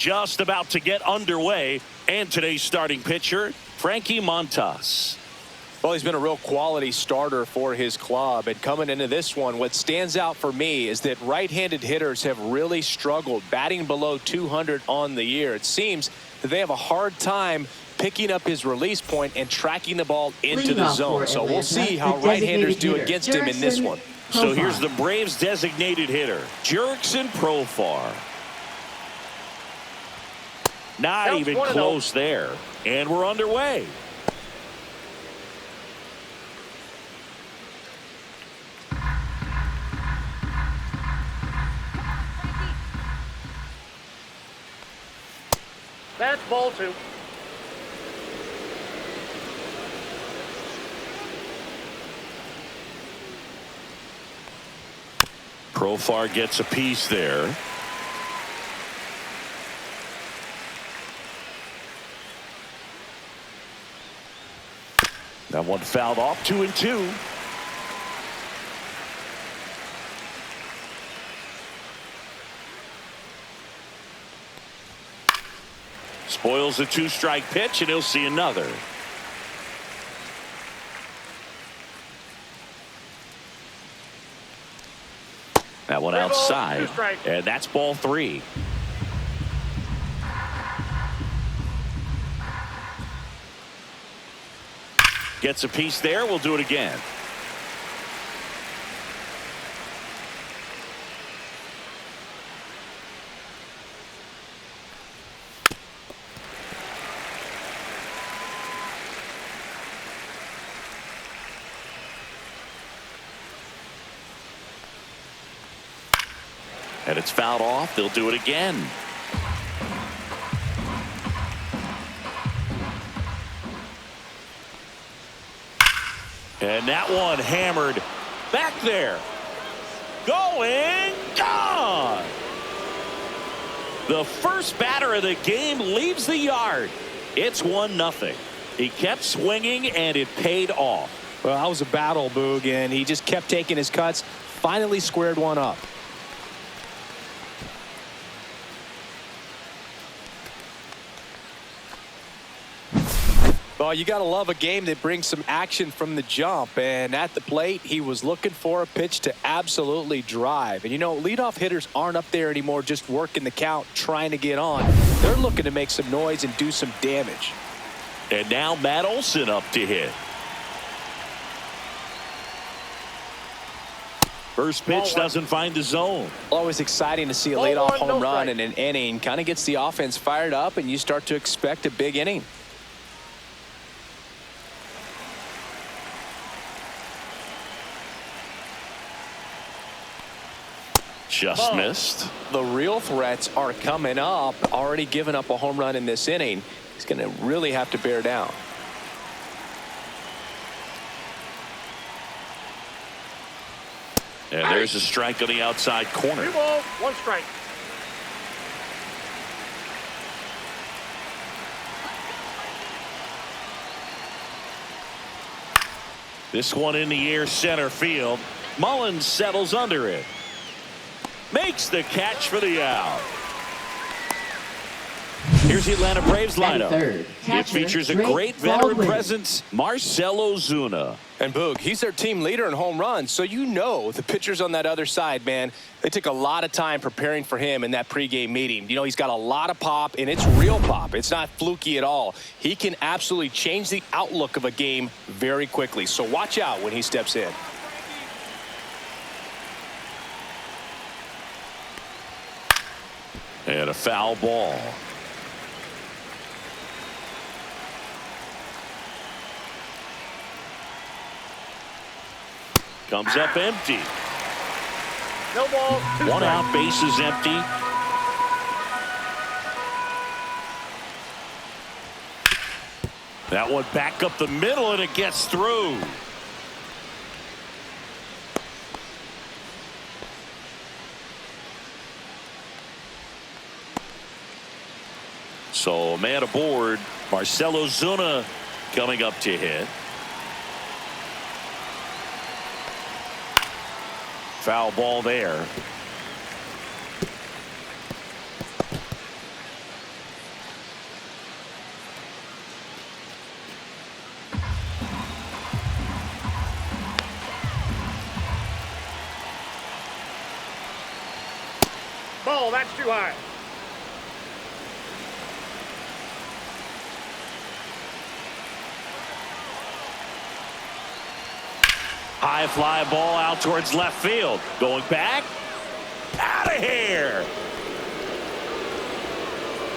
just about to get underway. And today's starting pitcher, Frankie Montas. Well, he's been a real quality starter for his club. And coming into this one, what stands out for me is that right-handed hitters have really struggled, batting below 200 on the year. It seems that they have a hard time picking up his release point and tracking the ball into the zone. So we'll see how right-handers do against him in this one. So here's the Braves' designated hitter, Jurickson Profar. Not even close there. And we're underway. That's ball 2. Profar gets a piece there. That one fouled off, 2-2. Spoils a 2-strike pitch, and he'll see another. That one outside, and that's ball 3. Gets a piece there. We'll do it again. And it's fouled off. They'll do it again. And that one hammered back there. Going gone. The first batter of the game leaves the yard. It's 1-0. He kept swinging, and it paid off. Well, that was a battle, Boog, and he just kept taking his cuts. Finally squared one up. Well, you got to love a game that brings some action from the jump. And at the plate, he was looking for a pitch to absolutely drive. And, you know, leadoff hitters aren't up there anymore just working the count, trying to get on. They're looking to make some noise and do some damage. And now Matt Olson up to hit. First pitch doesn't find the zone. Always exciting to see a leadoff home run in an inning. Kind of gets the offense fired up, and you start to expect a big inning. Just missed. The real threats are coming up. Already given up a home run in this inning. He's going to really have to bear down. And there's a strike on the outside corner. 2 balls, 1 strike. This one in the air, center field. Mullins settles under it. Makes the catch for the out. Here's the Atlanta Braves lineup. It features a great veteran presence, Marcell Ozuna. And Boog, he's their team leader in home runs, so you know the pitchers on that other side, man, they took a lot of time preparing for him in that pregame meeting. You know, he's got a lot of pop, and it's real pop. It's not fluky at all. He can absolutely change the outlook of a game very quickly, so watch out when he steps in. And a foul ball. Comes up empty. No ball. 1 out, base is empty. That one back up the middle, and it gets through. So a man aboard. Marcell Ozuna coming up to hit. Foul ball there. ball. That's too high. High fly ball out towards left field. Going back. Out of here.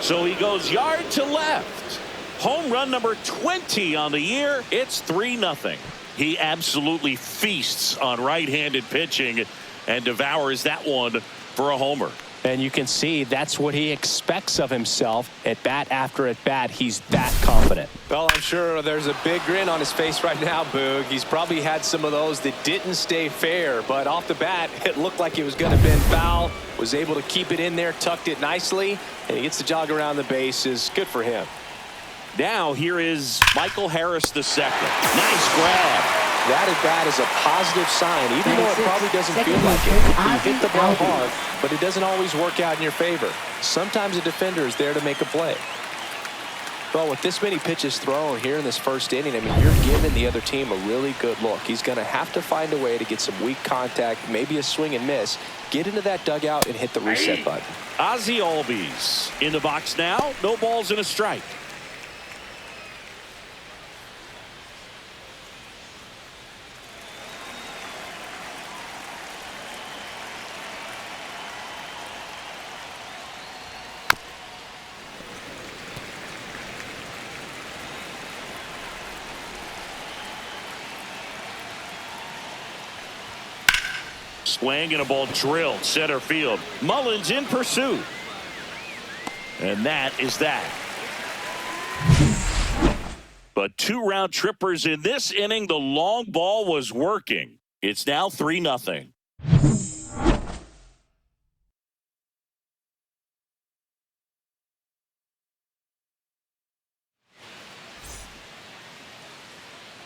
So he goes yard to left. Home run number 20 on the year. It's 3-0. He absolutely feasts on right-handed pitching and devours that one for a homer. And you can see that's what he expects of himself at bat after at bat. He's that confident. Well, I'm sure there's a big grin on his face right now, Boog. He's probably had some of those that didn't stay fair, but off the bat, it looked like it was going to bend foul. Was able to keep it in there, tucked it nicely, and he gets the jog around the bases. Good for him. Now here is Michael Harris II. Nice grab. That at bat is a positive sign, even though it probably doesn't feel like it. You hit the ball hard, but it doesn't always work out in your favor. Sometimes a defender is there to make a play. Well, with this many pitches thrown here in this first inning, I mean, you're giving the other team a really good look. He's going to have to find a way to get some weak contact, maybe a swing and miss, get into that dugout and hit the reset button. Ozzie Albies in the box now. No balls and a strike. Swing and a ball drilled center field. Mullins in pursuit. And that is that. But 2 round trippers in this inning. The long ball was working. It's now 3-0.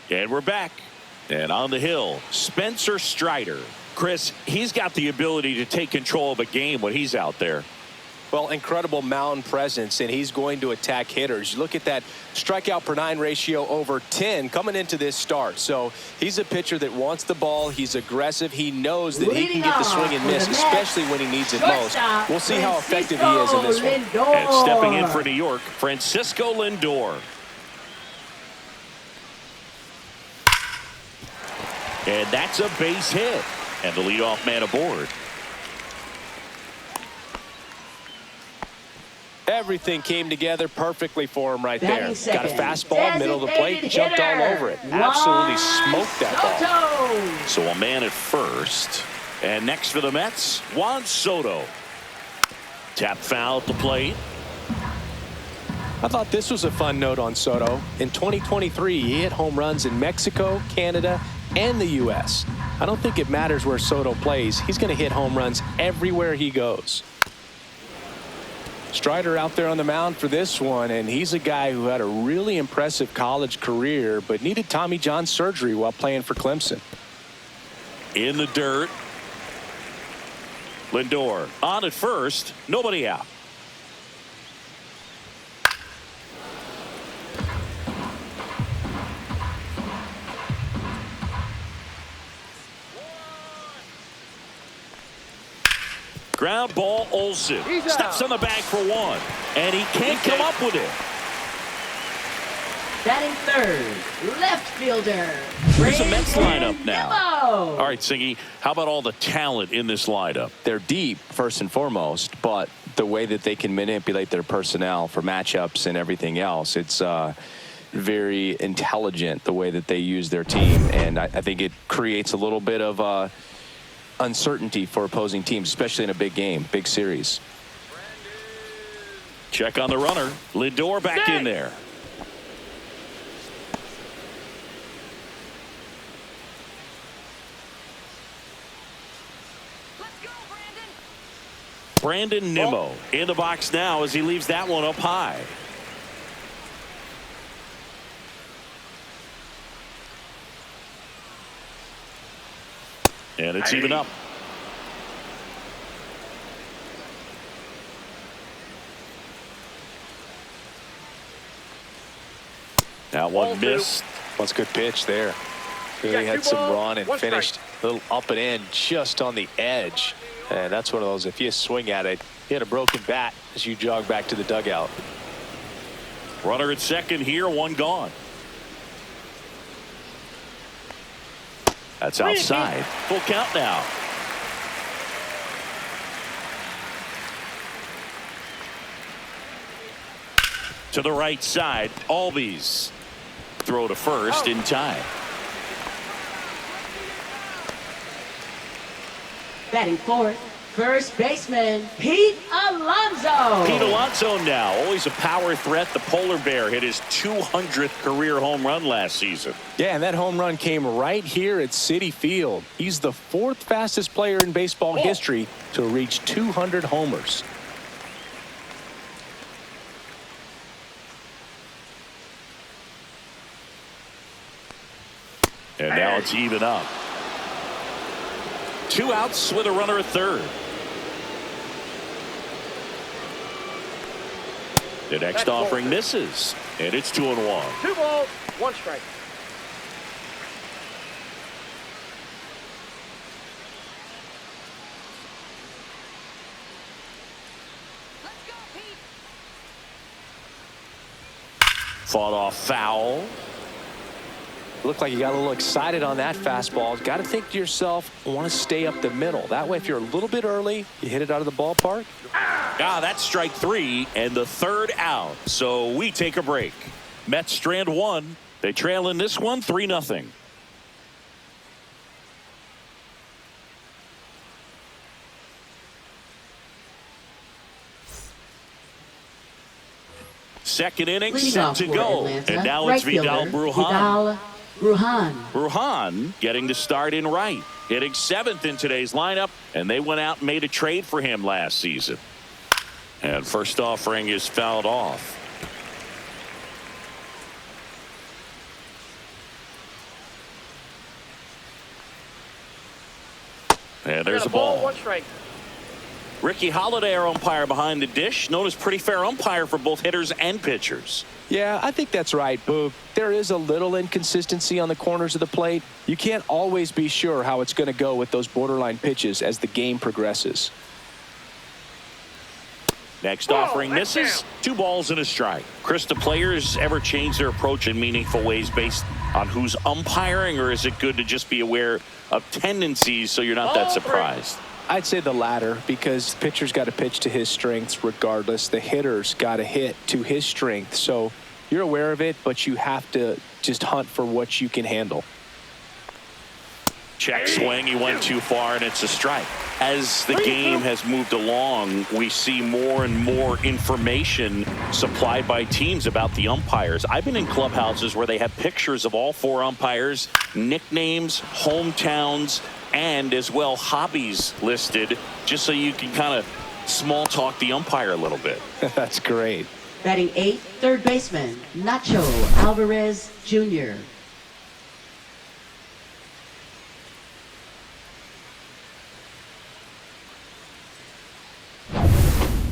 And we're back. And on the hill, Spencer Strider. Chris, he's got the ability to take control of a game when he's out there. Well, incredible mound presence, and he's going to attack hitters. Look at that strikeout per 9 ratio over 10 coming into this start. So he's a pitcher that wants the ball. He's aggressive. He knows that he can get the swing and miss, especially when he needs it most. We'll see how effective he is in this one. And stepping in for New York, Francisco Lindor. And that's a base hit. And the leadoff man aboard. Everything came together perfectly for him right there. Got a fastball, middle of the plate, jumped all over it. Absolutely smoked that ball. So a man at first. And next for the Mets, Juan Soto. Tap foul at the plate. I thought this was a fun note on Soto. In 2023, he hit home runs in Mexico, Canada, and the U.S. I don't think it matters where Soto plays. He's going to hit home runs everywhere he goes. Strider out there on the mound for this one, and he's a guy who had a really impressive college career but needed Tommy John surgery while playing for Clemson. In the dirt. Lindor on at first. Nobody out. Ground ball, Olsen. Steps on the bag for one. And he can't come up with it. Batting third, left fielder. Here's a Mets lineup now. All right, Singy, how about all the talent in this lineup? They're deep, first and foremost, but the way that they can manipulate their personnel for matchups and everything else, it's very intelligent the way that they use their team. And I think it creates a little bit of uncertainty for opposing teams, especially in a big game, big series. Check on the runner. Lindor back in there. Brandon Nimmo in the box now as he leaves that one up high. And it's even up. Now one missed. That's a good pitch there. Really had some run and finished a little up and in just on the edge. And that's one of those, if you swing at it, hit a broken bat as you jog back to the dugout. Runner at second here, one gone. That's outside. Full count now. To the right side, Albies throw to first in time. Batting fourth, first baseman Pete Alonso. Pete Alonso now, always a power threat. The Polar Bear hit his 200th career home run last season. Yeah, and that home run came right here at Citi Field. He's the fourth fastest player in baseball history to reach 200 homers. And now it's even up. 2 outs with a runner at third. The next offering misses, and it's 2-1. 2 balls, 1 strike. Fought off foul. Looked like you got a little excited on that fastball. Got to think to yourself, want to stay up the middle. That way, if you're a little bit early, you hit it out of the ballpark. That's strike 3 and the third out. So we take a break. Mets strand 1. They trail in this one 3-0. Second inning set to go. Atlanta, and now it's Vidal Brujan. Brujan getting the start in right. Hitting 7th in today's lineup. And they went out and made a trade for him last season. And first offering is fouled off. And there's a ball. 1 strike. Ricky Holiday, our umpire behind the dish, known as pretty fair umpire for both hitters and pitchers. Yeah, I think that's right, Boog. There is a little inconsistency on the corners of the plate. You can't always be sure how it's going to go with those borderline pitches as the game progresses. Next offering misses. 2 balls and a strike. Chris, do players ever change their approach in meaningful ways based on who's umpiring, or is it good to just be aware of tendencies so you're not that surprised? I'd say the latter, because the pitcher's got to pitch to his strengths regardless. The hitter's got to hit to his strength. So you're aware of it, but you have to just hunt for what you can handle. Check swing. He went too far, and it's a strike. As the game has moved along, we see more and more information supplied by teams about the umpires. I've been in clubhouses where they have pictures of all 4 umpires, nicknames, hometowns, and as well hobbies listed, just so you can kind of small talk the umpire a little bit. That's great. batting 8th, third baseman Nacho Alvarez Jr.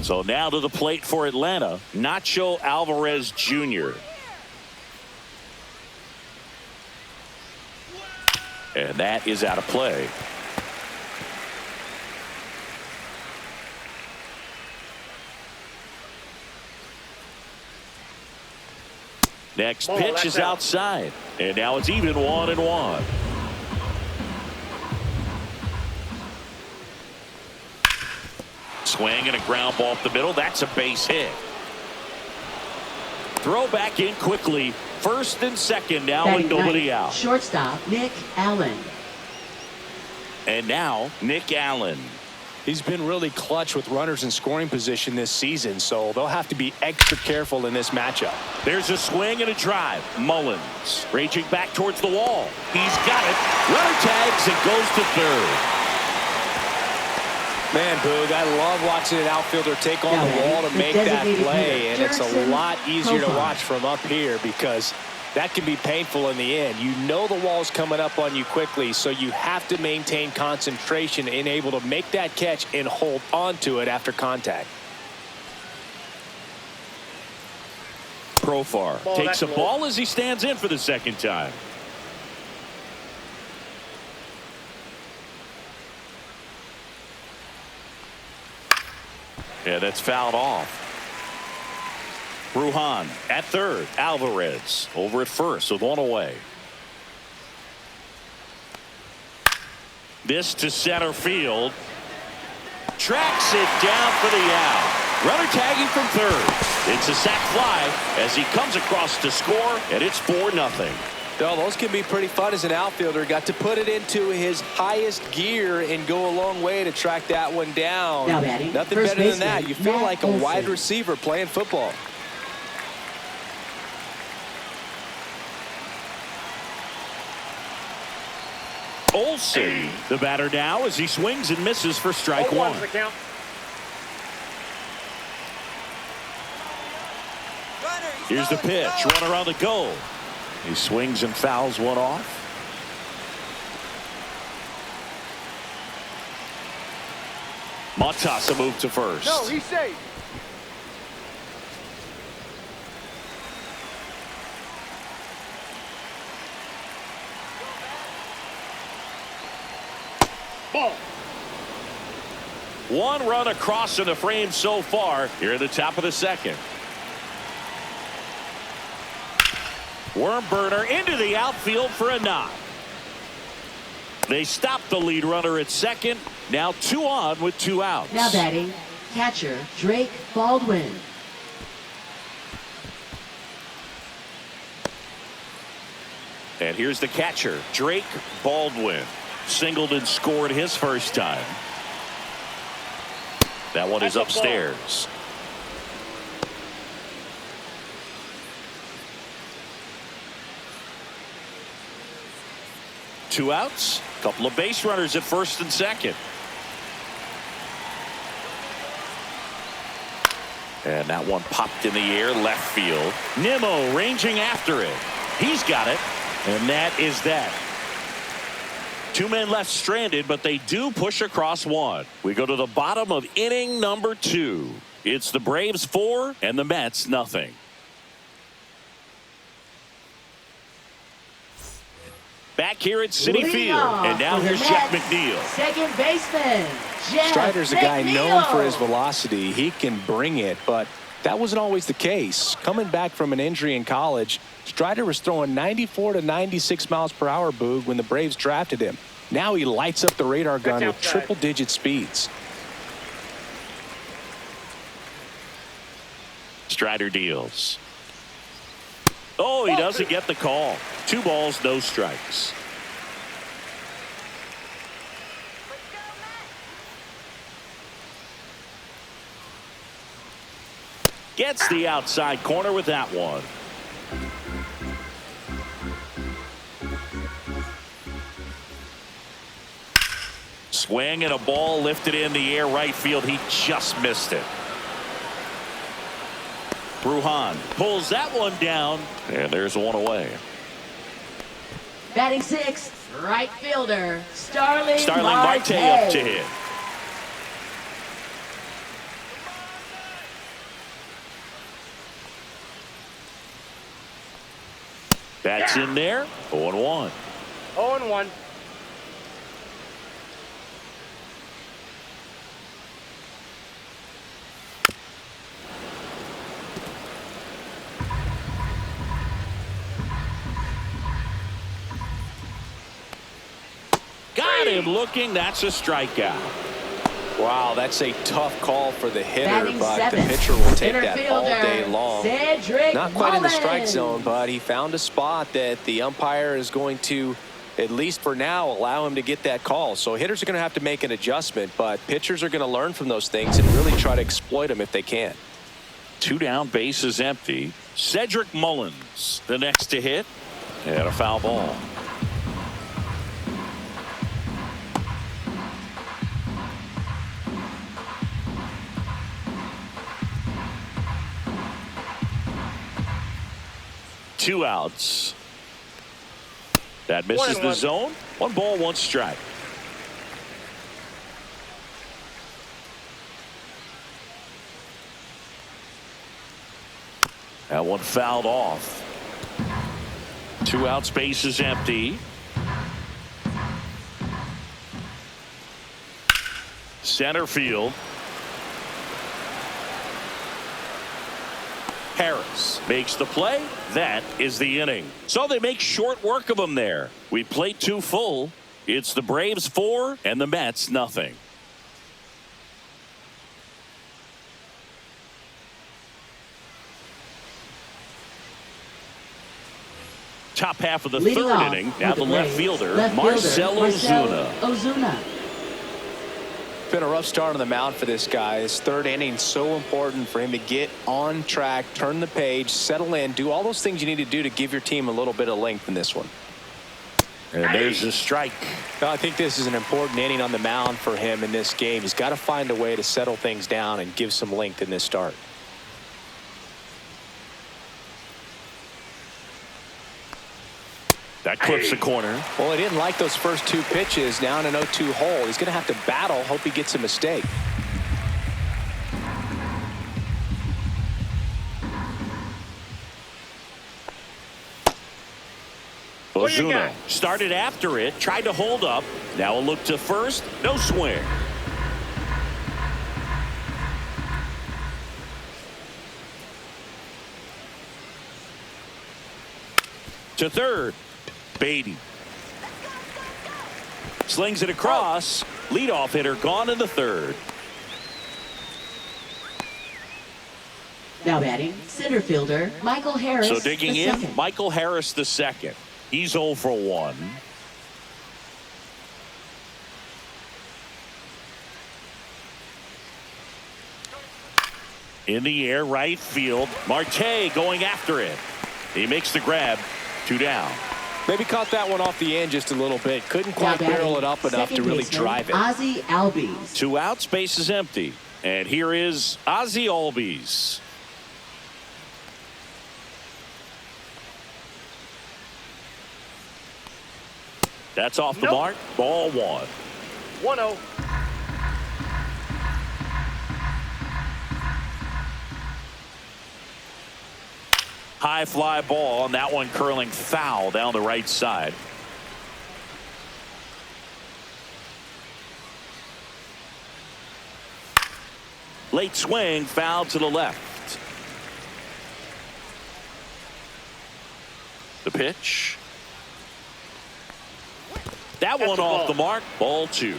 So now to the plate for Atlanta, Nacho Alvarez Jr. And that is out of play. Next pitch is outside. And now it's even 1-1. Swing and a ground ball up the middle. That's a base hit. Throw back in quickly. First and second now with nobody out. Shortstop Nick Allen. And now Nick Allen. He's been really clutch with runners in scoring position this season, so they'll have to be extra careful in this matchup. There's a swing and a drive. Mullins raging back towards the wall. He's got it. Runner tags and goes to third. Man, Boog, I love watching an outfielder take on the wall to make that play, and it's a lot easier to watch from up here because that can be painful in the end. You know the wall's coming up on you quickly, so you have to maintain concentration and able to make that catch and hold on to it after contact. Profar takes a ball as he stands in for the second time. Yeah, that's fouled off. Brujan at third. Alvarez over at first with one away. This to center field. Tracks it down for the out. Runner tagging from third. It's a sac fly as he comes across to score, and it's 4-0. Well, those can be pretty fun as an outfielder. Got to put it into his highest gear and go a long way to track that one down. Now batting, nothing first better than that. baseman, You feel Matt like a Olson. wide receiver playing football. Olson, the batter now as he swings and misses for strike one. 0-1's the count. Here's the pitch. Runner on the go. He swings and fouls one off. Matassa moved to first. No, he's safe. Ball. One run across in the frame so far here at the top of the second. Worm burner into the outfield for a knock. They stop the lead runner at second. Now 2 on with 2 outs. Now batting, catcher Drake Baldwin. And here's the catcher, Drake Baldwin. Singled and scored his first time. That one is That's a ball. upstairs. Two outs. Couple of base runners at first and second. And that one popped in the air left field. Nimmo ranging after it. He's got it. And that is that. 2 men left stranded, but they do push across one. We go to the bottom of inning number 2. It's the Braves 4 and the Mets nothing. Back here at Citi Leading Field. off And now for the here's Jeff Mets, McNeil. Second baseman, Jeff Strider's a guy known for his McNeil. velocity. He can bring it, but that wasn't always the case. Coming back from an injury in college, Strider was throwing 94 to 96 miles per hour, Boog, when the Braves drafted him. Now he lights up the radar gun with outside. triple-digit speeds. Strider deals. Oh, he doesn't get the call. 2 balls, no strikes. Gets the outside corner with that one. Swing and a ball lifted in the air right field. He just missed it. Brujan pulls that one down, and there's one away. Batting 6th, right fielder, Starling Marte up to hit. That's in there. 0-1. 0-1. Got him looking. That's a strikeout. Wow, that's a tough call for the hitter, Batting but 7th, the pitcher will take center that all fielder, day long. Cedric Not quite in the strike Mullins. zone, but he found a spot that the umpire is going to, at least for now, allow him to get that call. So hitters are going to have to make an adjustment, but pitchers are going to learn from those things and really try to exploit them if they can. 2 down, bases empty. Cedric Mullins, the next to hit, and a foul ball. Two outs. That misses the 1-1. zone. 1 ball, 1 strike. That one fouled off. 2 outs, base is empty. Center field. Harris makes the play. That is the inning. So they make short work of him there. We played 2 full. It's the Braves 4 and the Mets nothing. Top half of the Leading third off inning. Now with the the left Braves, fielder, Marcell Ozuna. Ozuna. Been a rough start on the mound for this guy. His third inning so important for him to get on track, turn the page, settle in, do all those things you need to do to give your team a little bit of length in this one. And there's a strike. Now, I think this is an important inning on the mound for him in this game. He's got to find a way to settle things down and give some length in this start. That clips the corner. Well, he didn't like those first 2 pitches. Now in an 0-2 hole. He's going to have to battle. Hope he gets a mistake. Ozuna started after it, tried to hold up. Now a look to first. No swing. To third. Beatty slings it across. Leadoff hitter gone in the third. Now batting, center fielder Michael Harris. So digging the in, second. Michael Harris the second. He's 0 for 1. In the air, right field. Marte going after it. He makes the grab. 2 down. Maybe caught that one off the end just a little bit. Couldn't quite barrel it up enough to really drive it. Ozzy Albies. 2 out, space is empty. And here is Ozzy Albies. That's off the mark. Ball 1. 1-0. High fly ball, and that one curling foul down the right side. Late swing, foul to the left. The pitch. That one off the mark. Ball 2.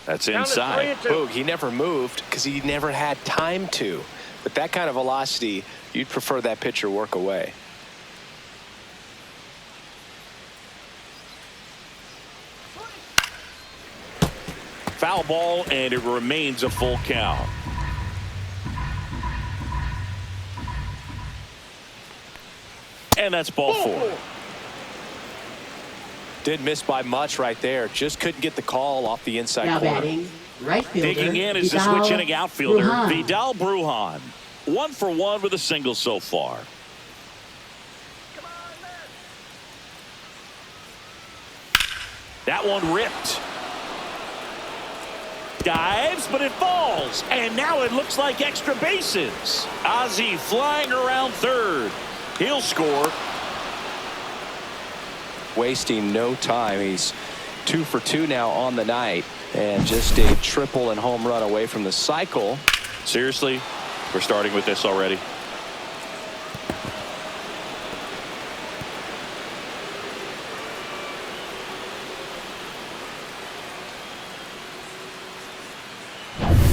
That's inside. Boog, he never moved because he never had time to. With that kind of velocity, you'd prefer that pitcher work away. Foul ball, and it remains a full count. And that's ball 4. Didn't miss by much right there. Just couldn't get the call off the inside Now corner. batting, right fielder. Digging in is the Vidal switch inning outfielder, Brujan. Vidal Brujan. 1 for 1 with a single so far. That one ripped. Dives, but it falls. And now it looks like extra bases. Ozzy flying around third. He'll score. Wasting no time. He's 2 for 2 now on the night, and just a triple and home run away from the cycle. Seriously, we're starting with this already.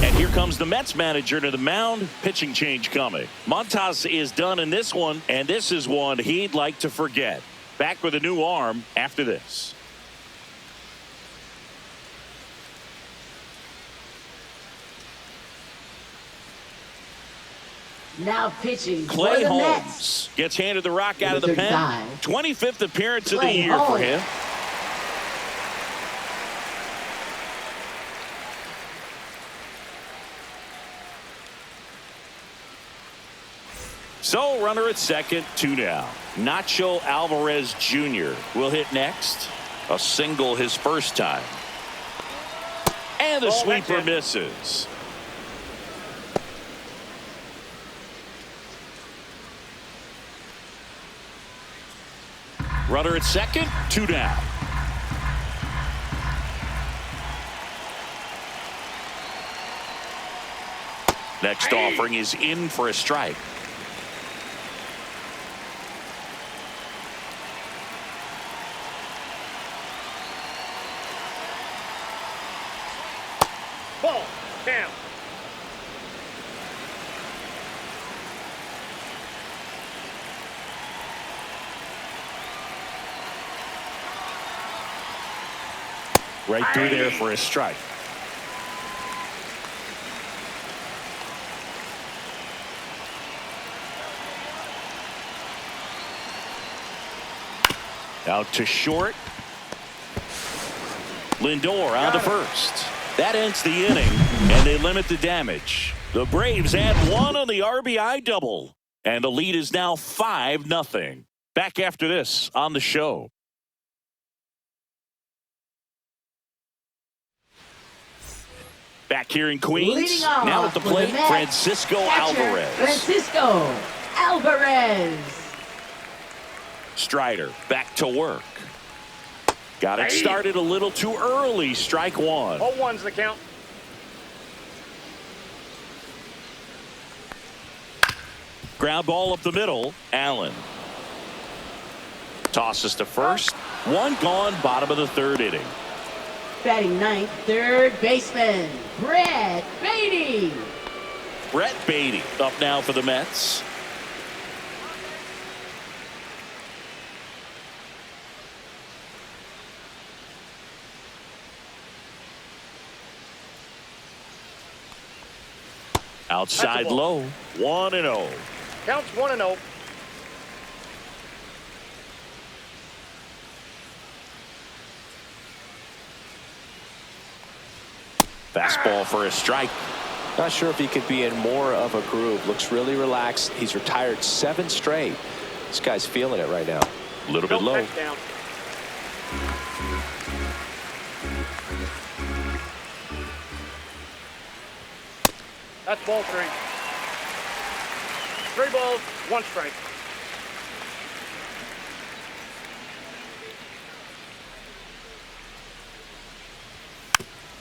And here comes the Mets manager to the mound. Pitching change coming. Montas is done in this one, and this is one he'd like to forget. Back with a new arm after this. Now pitching Clay for the Holmes Mets. gets handed the rock out of the Number pen. 35. 25th appearance of the Clay year for Holmes. him. So runner at second, 2 down. Nacho Alvarez Jr. will hit next. A single his first time. And the sweeper misses. Runner at second, 2 down. Next offering is in for a strike. Ball. Down. Right through there for a strike. Out to short. Lindor on to first. That ends the inning, and they limit the damage. The Braves add one on the RBI double, and the lead is now 5-0. Back after this on the show. Back here in Queens, now at the plate, Francisco Alvarez. Francisco Alvarez. Strider back to work. Got it started a little too early. Strike one. 0-1's the count. Ground ball up the middle. Allen tosses to first. One gone, bottom of the third inning. Batting ninth, third baseman, Brett Beatty. Brett Beatty up now for the Mets. Outside low, 1-0. Counts 1-0. Fastball for a strike. Not sure if he could be in more of a groove. Looks really relaxed. He's retired 7 straight. This guy's feeling it right now. A little bit low. Touchdown. That's ball 3. 3 balls, 1 strike.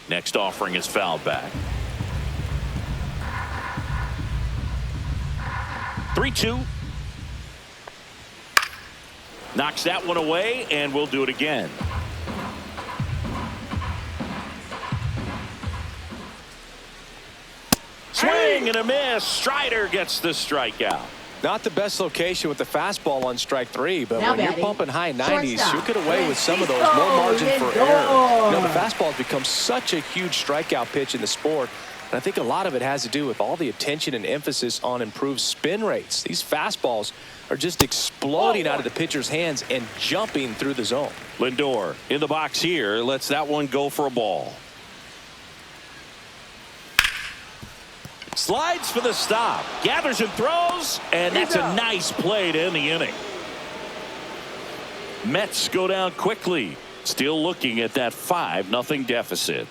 Next offering is fouled back. 3-2. Knocks that one away, and we'll do it again. Swing and a miss. Strider gets the strikeout. Not the best location with the fastball on strike 3, but Now when you're batting, pumping high 90s, shortstop, you get away with some of those. Francisco More margin for Lindor. error. You know, the fastball has become such a huge strikeout pitch in the sport, and I think a lot of it has to do with all the attention and emphasis on improved spin rates. These fastballs are just exploding out of the pitcher's hands and jumping through the zone. Lindor in the box here. Lets that one go for a ball. Slides for the stop. Gathers and throws. And that's a nice play to end the inning. Mets go down quickly. Still looking at that 5-0 deficit.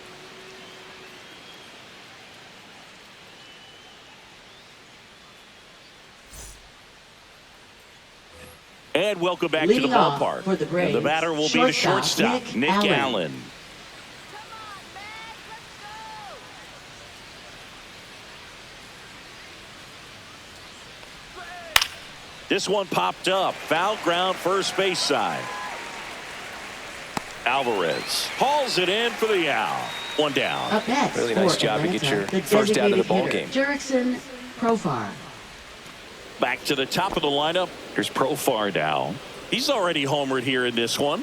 And welcome back to the Leading off ballpark. for the Braves, The batter will be the shortstop, Nick Allen. This one popped up. Foul ground, first base side. Alvarez hauls it in for the out. One down. Up next, Really nice for job to get Atlanta, your the first out of the designated ball hitter, game. Jurickson Profar. Back to the top of the lineup. Here's Profar now. He's already homered here in this one.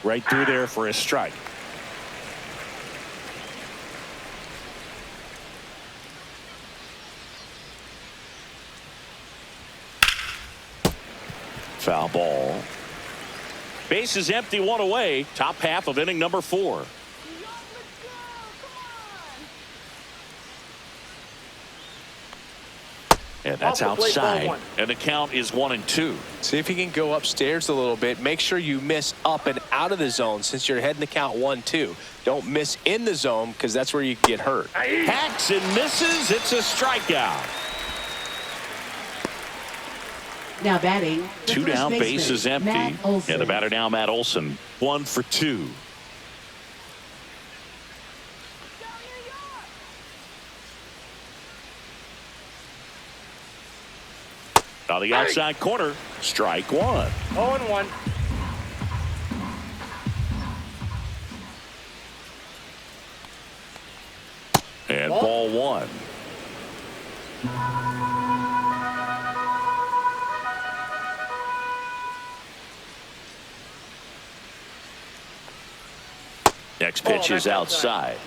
Right through there for a strike. Foul ball. Base is empty, one away. Top half of inning number 4. And that's Off the plate, ball outside. 1. And the count is 1-2. See if you can go upstairs a little bit. Make sure you miss up and out of the zone since you're heading the count 1-2. Don't miss in the zone because that's where you get hurt. Hacks and misses. It's a strikeout. Now batting. the Two first down, baseman, base is empty. Matt Olson. And the batter now, Matt Olson. 1 for 2. On the outside corner, strike 1. 0-1. And ball 1. Next pitch is outside.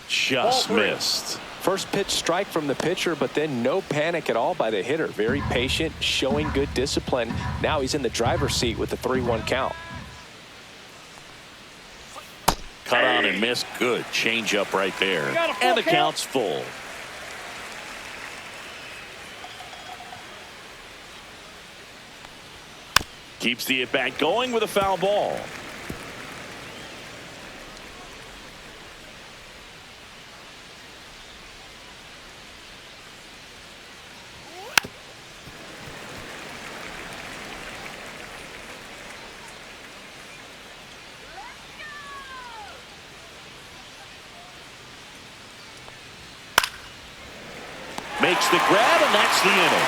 Just missed. First pitch strike from the pitcher, but then no panic at all by the hitter. Very patient, showing good discipline. Now he's in the driver's seat with the 3-1 count. Cut on and missed. Good changeup right there. And the count's full. Keeps the at-bat going with a foul ball. Makes the grab, and that's the inning.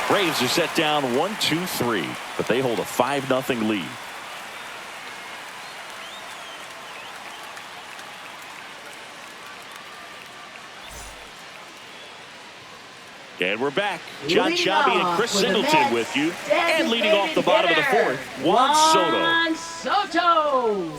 Braves are set down 1-2-3, but they hold a 5-0 lead. And we're back. John Shabby and Chris Singleton with you. And leading off the bottom of the fourth, Juan Soto. Juan Soto.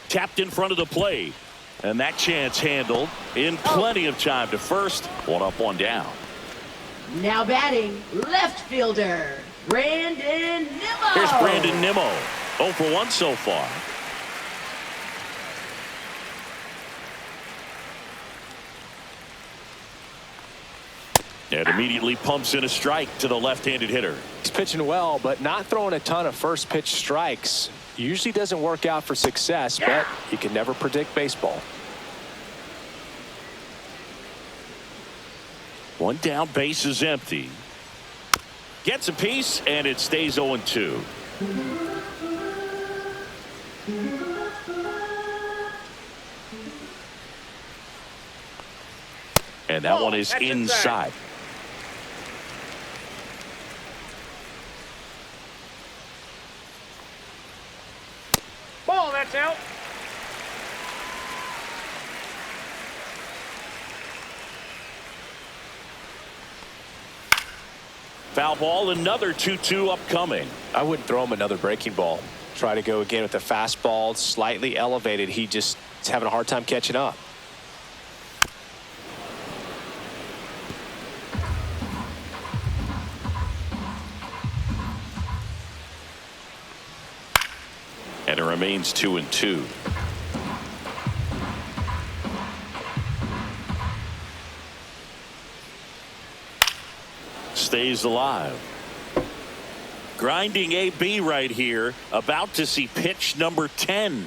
Tapped in front of the plate. And that chance handled in plenty of time to first. 1 up, 1 down. Now batting, left fielder, Brandon Nimmo. Here's Brandon Nimmo. 0 for 1 so far. And immediately pumps in a strike to the left-handed hitter. He's pitching well, but not throwing a ton of first pitch strikes. Usually doesn't work out for success, but you can never predict baseball. 1 down, base is empty. Gets a piece, and it stays 0-2. And that one is inside. Ball, that's out. Foul ball, another 2-2 upcoming. I wouldn't throw him another breaking ball. Try to go again with the fastball, slightly elevated. He just is having a hard time catching up. And it remains 2-2. Stays alive. Grinding AB right here. About to see pitch number 10.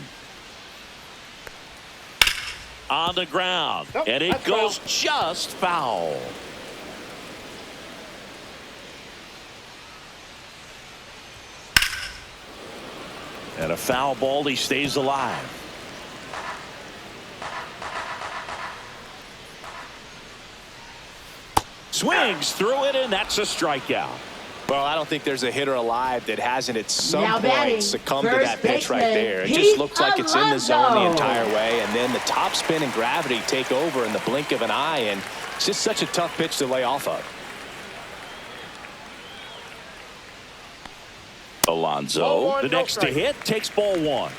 On the ground. Nope, and it that's goes foul. just foul. And a foul ball. He stays alive. Swings through it, and that's a strikeout. Well, I don't think there's a hitter alive that hasn't at some Now batting, point succumbed to first that pitch right baseman, there. It Pete just looks like it's in the zone the Alonso. entire way, and then the top spin and gravity take over in the blink of an eye, and it's just such a tough pitch to lay off of. Alonso, Ball one, the no next to strike. hit, takes ball 1.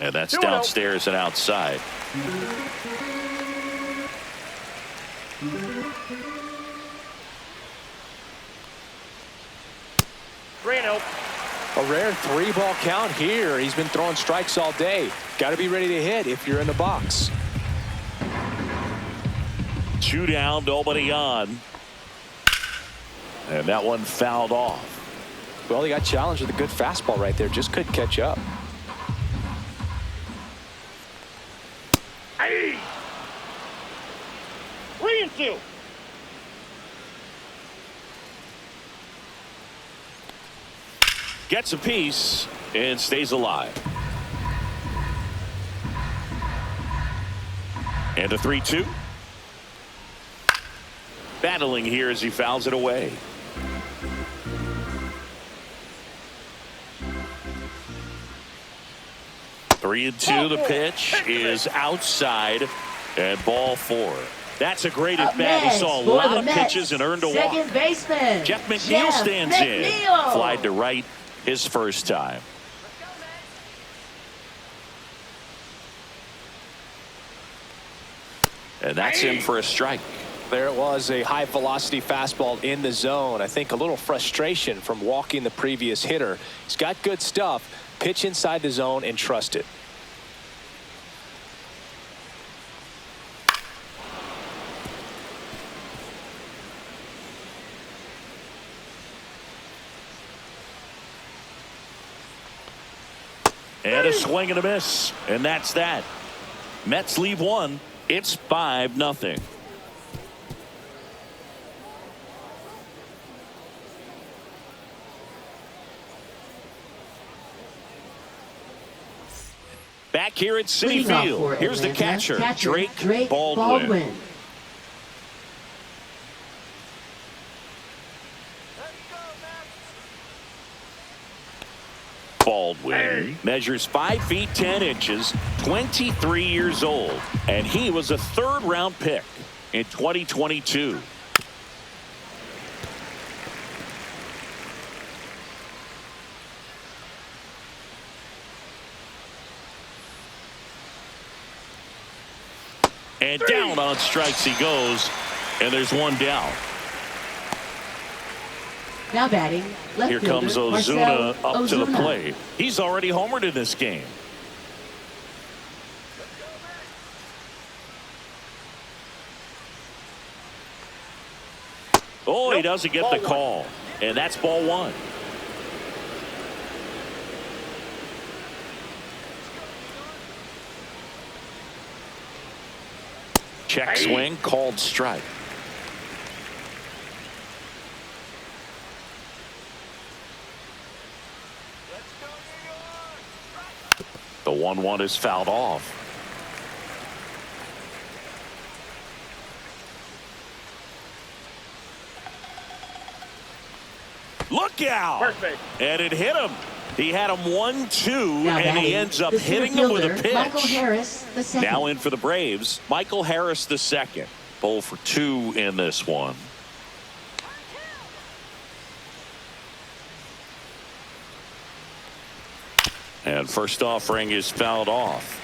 And that's 2-0. downstairs and outside. 3-0. A rare 3-ball count here. He's been throwing strikes all day. Got to be ready to hit if you're in the box. 2 down, nobody on. And that one fouled off. Well, he got challenged with a good fastball right there. Just couldn't catch up. Hey. 3-2. Gets a piece and stays alive. And a 3-2. Battling here as he fouls it away. Three and two. The pitch is outside and ball 4. That's a great at bat. He saw a lot of pitches and earned a walk. Second baseman Jeff McNeil stands in. Flied to right his first time. And that's in for a strike. There it was, a high velocity fastball in the zone. I think a little frustration from walking the previous hitter. He's got good stuff. Pitch inside the zone and trust it. And a swing and a miss. And that's that. Mets leave 1. It's 5-0. Back here at Citi Field. Here's the catcher, Drake Baldwin. Baldwin measures 5 feet 10 inches, 23 years old, and he was a 3rd-round pick in 2022. And down on strikes he goes, and there's 1 down. Now batting, left Here comes fielder, Ozuna Marcell up to the Ozuna. plate. He's already homered in this game. Oh, he doesn't get the call. And that's ball 1. Check swing, called strike. The 1-1 is fouled off. Look out! Perfect. And it hit him. He had him 1-2, Now and he batting, ends up the hitting center him with a fielder, pitch. Michael Harris, the second. Now in for the Braves, Michael Harris the second. 0 for 2 in this one. And first offering is fouled off.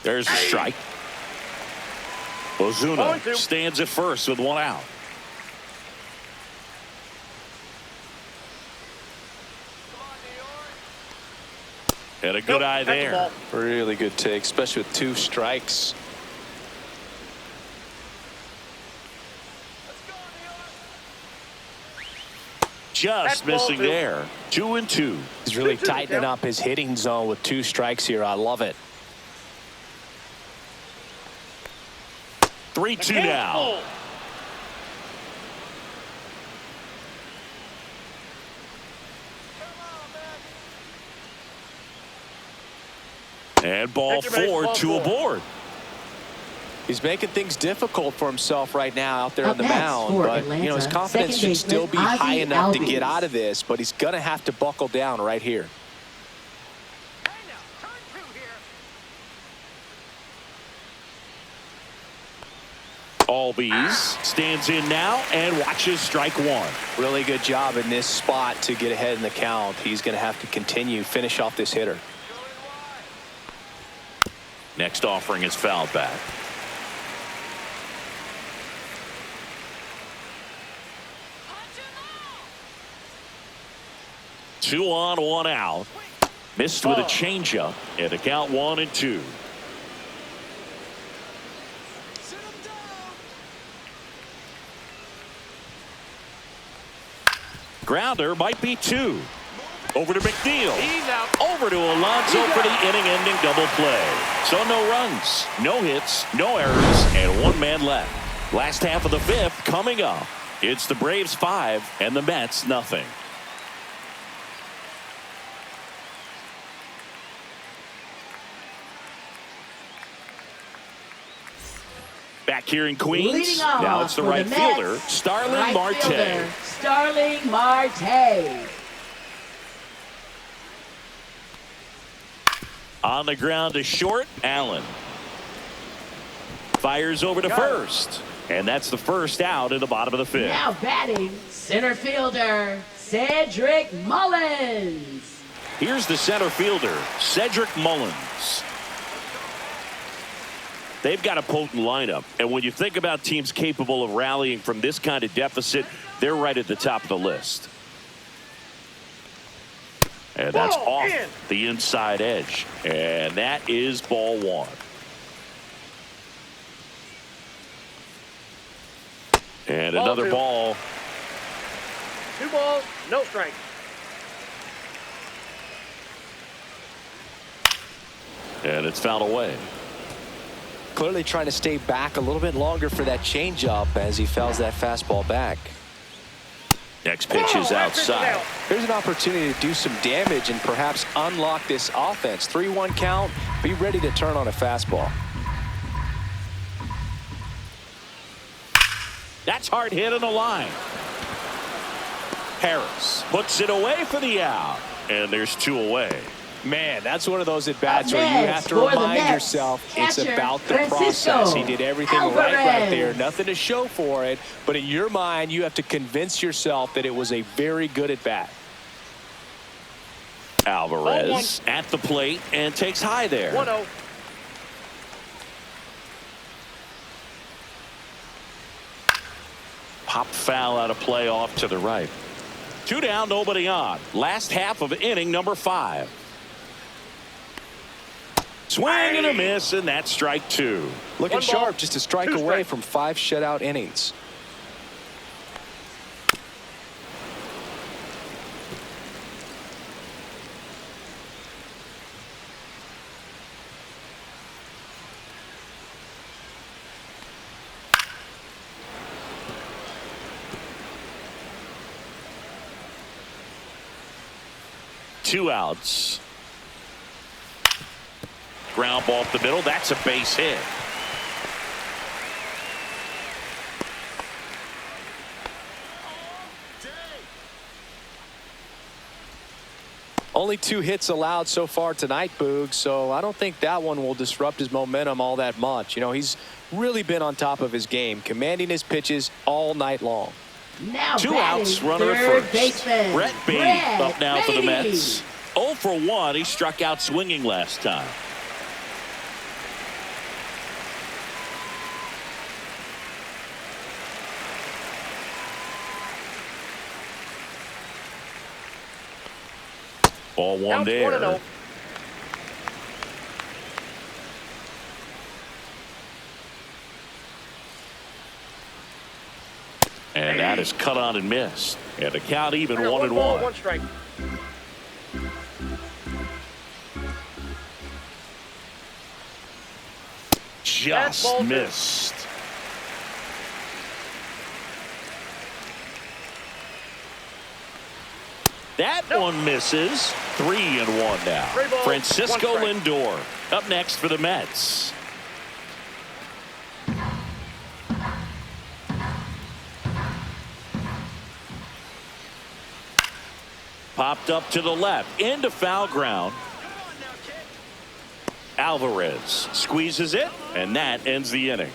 There's the strike. Ozuna stands at first with 1 out. And a good eye there. Really good take, especially with 2 strikes. Just missing there. 2-2. He's really tightening up his hitting zone with 2 strikes here. I love it. 3-2 now. And ball 4, 2 aboard. He's making things difficult for himself right now out there Up on the next mound. for But, you know, his Atlanta, confidence second should still be baseman high Ozzie enough to get Albies. out of this, but he's going to have to buckle down right here. Albies stands in now and watches strike one. Really good job in this spot to get ahead in the count. He's going to have to continue finish off this hitter. Next offering is fouled back. Two on, one out. Missed with a changeup, and a count 1-2. Grounder might be two. Over to McNeil. He's out. Over to Alonso for the inning-ending double play. So no runs, no hits, no errors, and one man left. Last half of the fifth coming up. It's the Braves 5 and the Mets nothing. Back here in Queens. Leading off Now it's the for right the fielder, Mets, Starling right Marte. fielder, Starling Marte. On the ground to short, Allen. Fires over to first. And that's the first out in the bottom of the fifth. Now batting, center fielder, Cedric Mullins. Here's the center fielder, Cedric Mullins. They've got a potent lineup, and when you think about teams capable of rallying from this kind of deficit, they're right at the top of the list. And that's off the inside edge, and that is ball one. And another ball. 2 balls, no strike. And it's fouled away. Clearly trying to stay back a little bit longer for that changeup as he fouls that fastball back. Next pitch is outside. Here's an opportunity to do some damage and perhaps unlock this offense. 3-1 count. Be ready to turn on a fastball. That's hard hit on the line. Harris puts it away for the out. And there's 2 away. Man, that's one of those at-bats where you have to remind yourself it's about the process. He did everything right there. Nothing to show for it. But in your mind, you have to convince yourself that it was a very good at-bat. Alvarez at the plate and takes high there. 1-0. Popped foul out of play off to the right. 2 down, nobody on. Last half of inning number 5. Swing and a miss, and that's strike 2. Looking 1 ball, sharp, just a strike 2 away strikes. from 5 shutout innings. Two outs. Ground ball up the middle. That's a base hit. Only 2 hits allowed so far tonight, Boog, so I don't think that one will disrupt his momentum all that much. You know, he's really been on top of his game, commanding his pitches all night long. Now 2 batting, outs, runner at third first. baseman, Brett Beatty up now for the Beatty. Mets. 0 for 1. He struck out swinging last time. Ball 1 Counts there. 1-0. And that is cut on and missed. And the count even 1-1. 1 ball, 1 strike. Just Fastball 2. missed. That one misses. 3-1 now. 3 balls, Francisco 1 strike. Lindor up next for the Mets. Popped up to the left into foul ground. Alvarez squeezes it, and that ends the inning.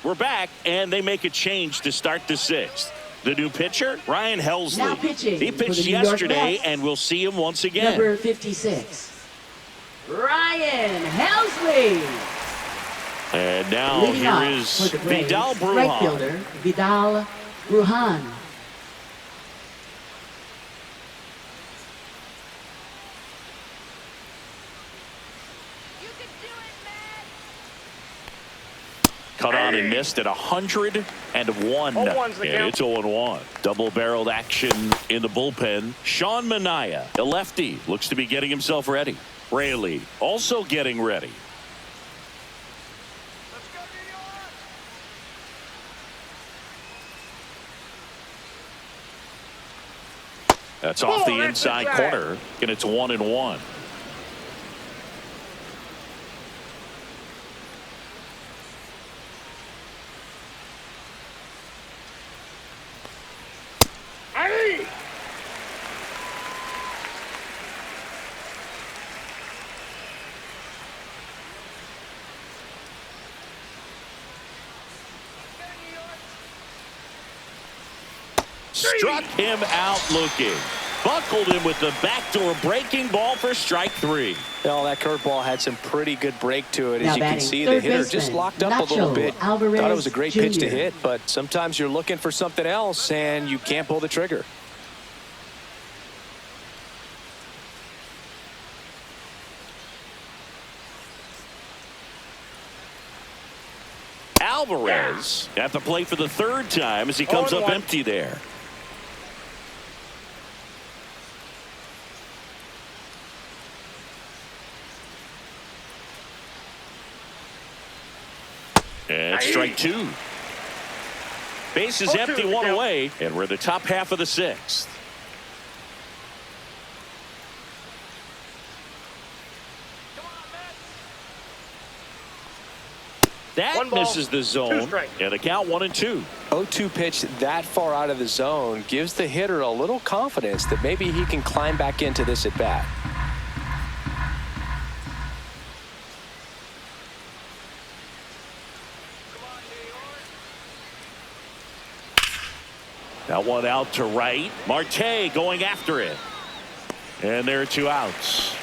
We're back, and they make a change to start the sixth. The new pitcher, Ryan Helsley. Now pitching He for the pitched New York yesterday, Mets. and we'll see him once again. Number 56, Ryan Helsley. And now Leading here off is for the Braves, Vidal right Brujan. fielder Vidal Brujan. Cut on and missed at 101. And 0-1's the count. it's 0-1. Double-barreled action in the bullpen. Sean Manaea, a lefty, looks to be getting himself ready. Rayleigh also getting ready. That's off the that's inside inside. corner, and it's 1-1. Hey! Struck him out looking. Buckled him with the backdoor breaking ball for strike three. Well, that curveball had some pretty good break to it. Now As you can batting see, the third hitter baseman, just locked up a little Nacho bit. Alvarez Thought it was a great pitch to Jr. hit, but sometimes you're looking for something else, and you can't pull the trigger. Alvarez at the plate for the third time as he comes up 0-1. empty there. And strike two. Base is 0-2 empty, the one count. away, and we're in the top half of the sixth. That 1 ball, misses the 2 zone, strikes. and the count 1-2. 0-2 pitch that far out of the zone gives the hitter a little confidence that maybe he can climb back into this at bat. That one out to right. Marte going after it. And there are two outs.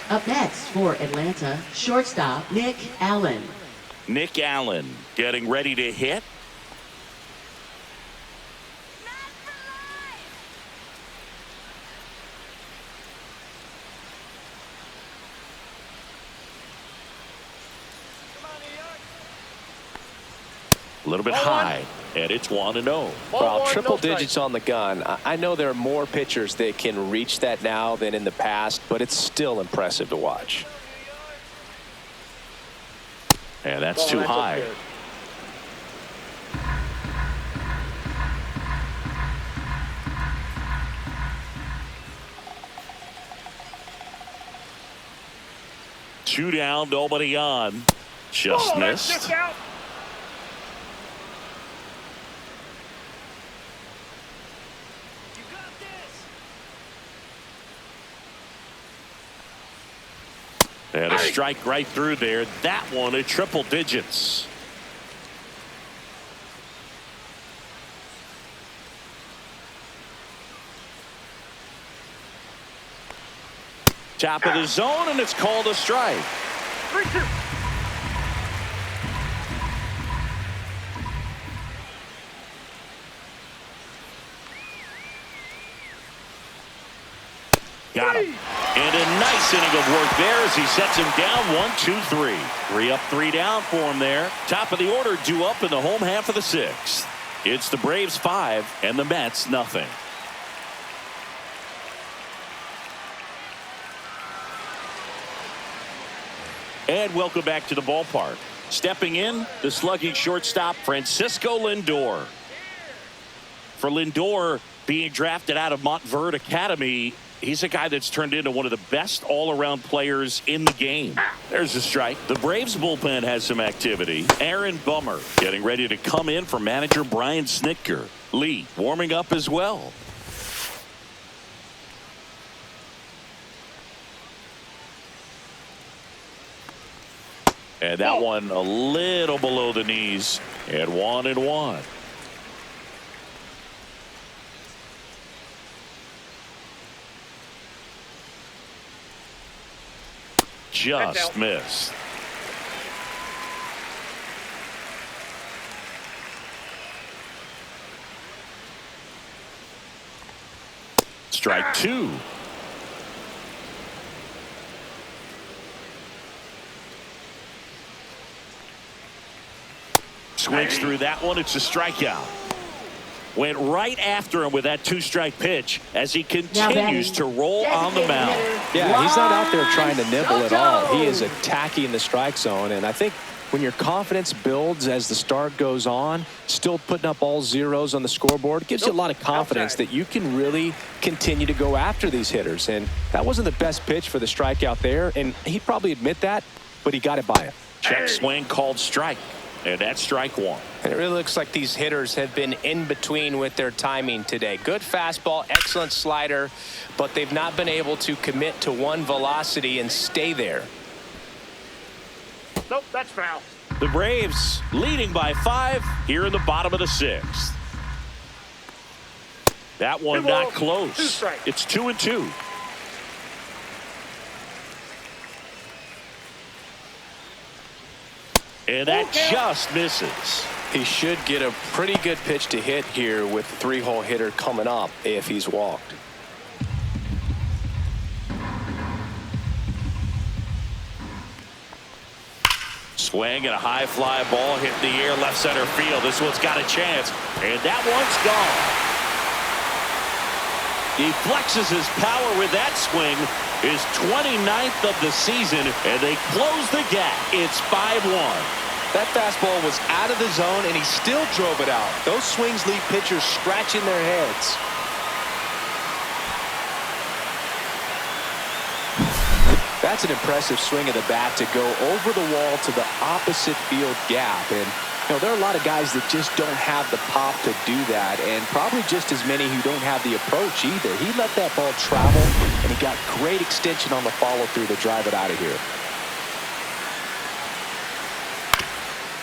Up next for Atlanta, shortstop Nick Allen. Nick Allen getting ready to hit. A little bit high, and it's 1-0. Well, Ball triple 1, no digits on the gun. I know there are more pitchers that can reach that now than in the past, but it's still impressive to watch. And that's Ball, too that's high. okay. Two down, nobody on. Just Oh, that's missed. just out. And a strike right through there. That one at triple digits. Top of the zone, and it's called a strike. 3-2. Got him. And a nice inning of work there as he sets him down 1-2-3. 3 up, 3 down for him there. Top of the order due up in the home half of the sixth. It's the Braves 5 and the Mets nothing. And welcome back to the ballpark. Stepping in, the slugging shortstop Francisco Lindor. For Lindor, being drafted out of Montverde Academy, he's a guy that's turned into one of the best all-around players in the game. There's a strike. The Braves bullpen has some activity. Aaron Bummer getting ready to come in for manager Brian Snitker. Lee warming up as well. And that one a little below the knees. And 1-1. Just missed. Strike 2. Swings through that one. It's a strikeout. Went right after him with that 2-strike pitch as he continues to roll on the mound. Yeah, he's not out there trying to nibble at all. He is attacking the strike zone. And I think when your confidence builds as the start goes on, still putting up all zeros on the scoreboard, gives you a lot of confidence that you can really continue to go after these hitters. And that wasn't the best pitch for the strikeout there. And he'd probably admit that, but he got it by it. Check swing called strike. And that's strike 1. And it really looks like these hitters have been in between with their timing today. Good fastball, excellent slider, but they've not been able to commit to one velocity and stay there. Nope, that's foul. The Braves leading by 5 here in the bottom of the 6th. That one not close. It's 2-2. And that just misses. He should get a pretty good pitch to hit here with the 3-hole hitter coming up if he's walked. Swing and a high fly ball hit the air left center field. This one's got a chance. And that one's gone. He flexes his power with that swing. His 29th of the season, and they close the gap. It's 5-1. That fastball was out of the zone, and he still drove it out. Those swings leave pitchers scratching their heads. That's an impressive swing of the bat to go over the wall to the opposite field gap. And you know, there are a lot of guys that just don't have the pop to do that, and probably just as many who don't have the approach either. He let that ball travel, and he got great extension on the follow-through to drive it out of here.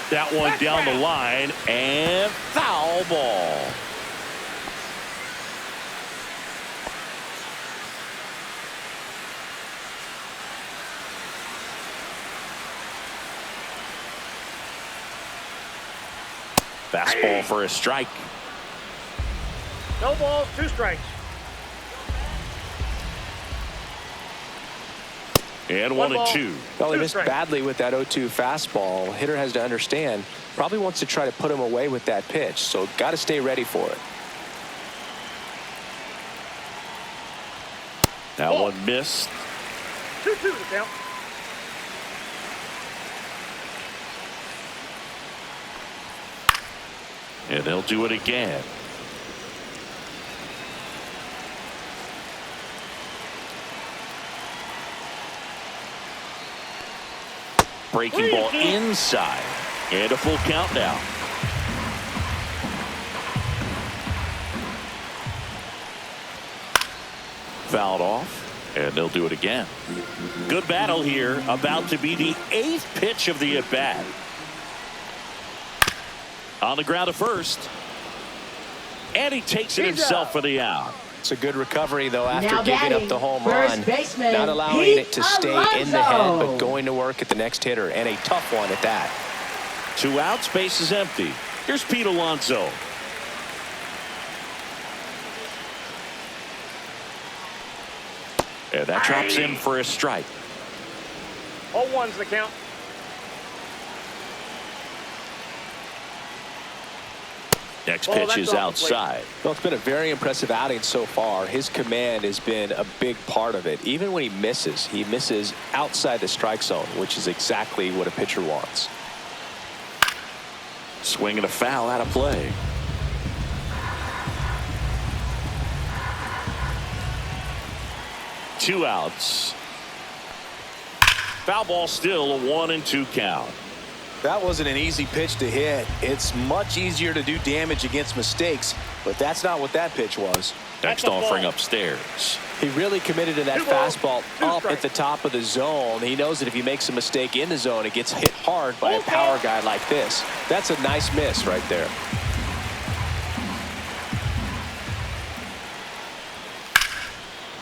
That one down the line, and foul ball. Fastball for a strike. No balls, 2 strikes. And 1-2. Well, he missed badly with that 0-2 fastball. Hitter has to understand, probably wants to try to put him away with that pitch, so got to stay ready for it. That one missed. 2-2 to count. And they'll do it again. Breaking ball inside. And a full count now. Fouled off. And they'll do it again. Good battle here. About to be the 8th pitch of the at-bat. On the ground at first. And he takes it himself for the out. It's a good recovery, though, after Now giving up the home run. baseman, Not allowing Pete it to stay in the head, but going to work at the next hitter. And a tough one at that. 2 outs, base is empty. Here's Pete Alonso. And that drops in for a strike. 0-1's the count. Next pitch is outside. Well, it's been a very impressive outing so far. His command has been a big part of it. Even when he misses outside the strike zone, which is exactly what a pitcher wants. Swing and a foul out of play. Two outs. Foul ball still, a 1-2 count. That wasn't an easy pitch to hit. It's much easier to do damage against mistakes, but that's not what that pitch was. Next offering upstairs. He really committed to that Two balls, fastball two up strikes. at the top of the zone. He knows that if he makes a mistake in the zone, it gets hit hard by a power guy like this. That's a nice miss right there.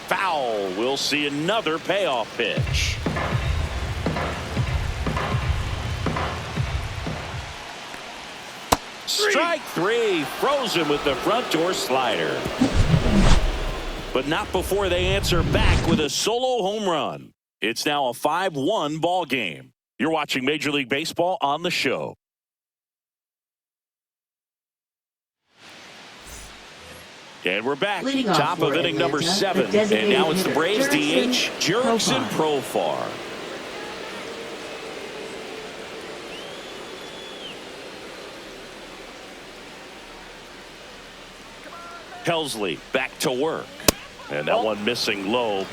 Foul. We'll see another payoff pitch. Strike three. Frozen with the front door slider. But not before they answer back with a solo home run. It's now a 5-1 ball game. You're watching Major League Baseball on the show. And we're back. Leading off Top of for inning number Atlanta, 7. the And now it's the designated Braves DH, hitter, Jurickson Profar. Helsley back to work. And that one missing low.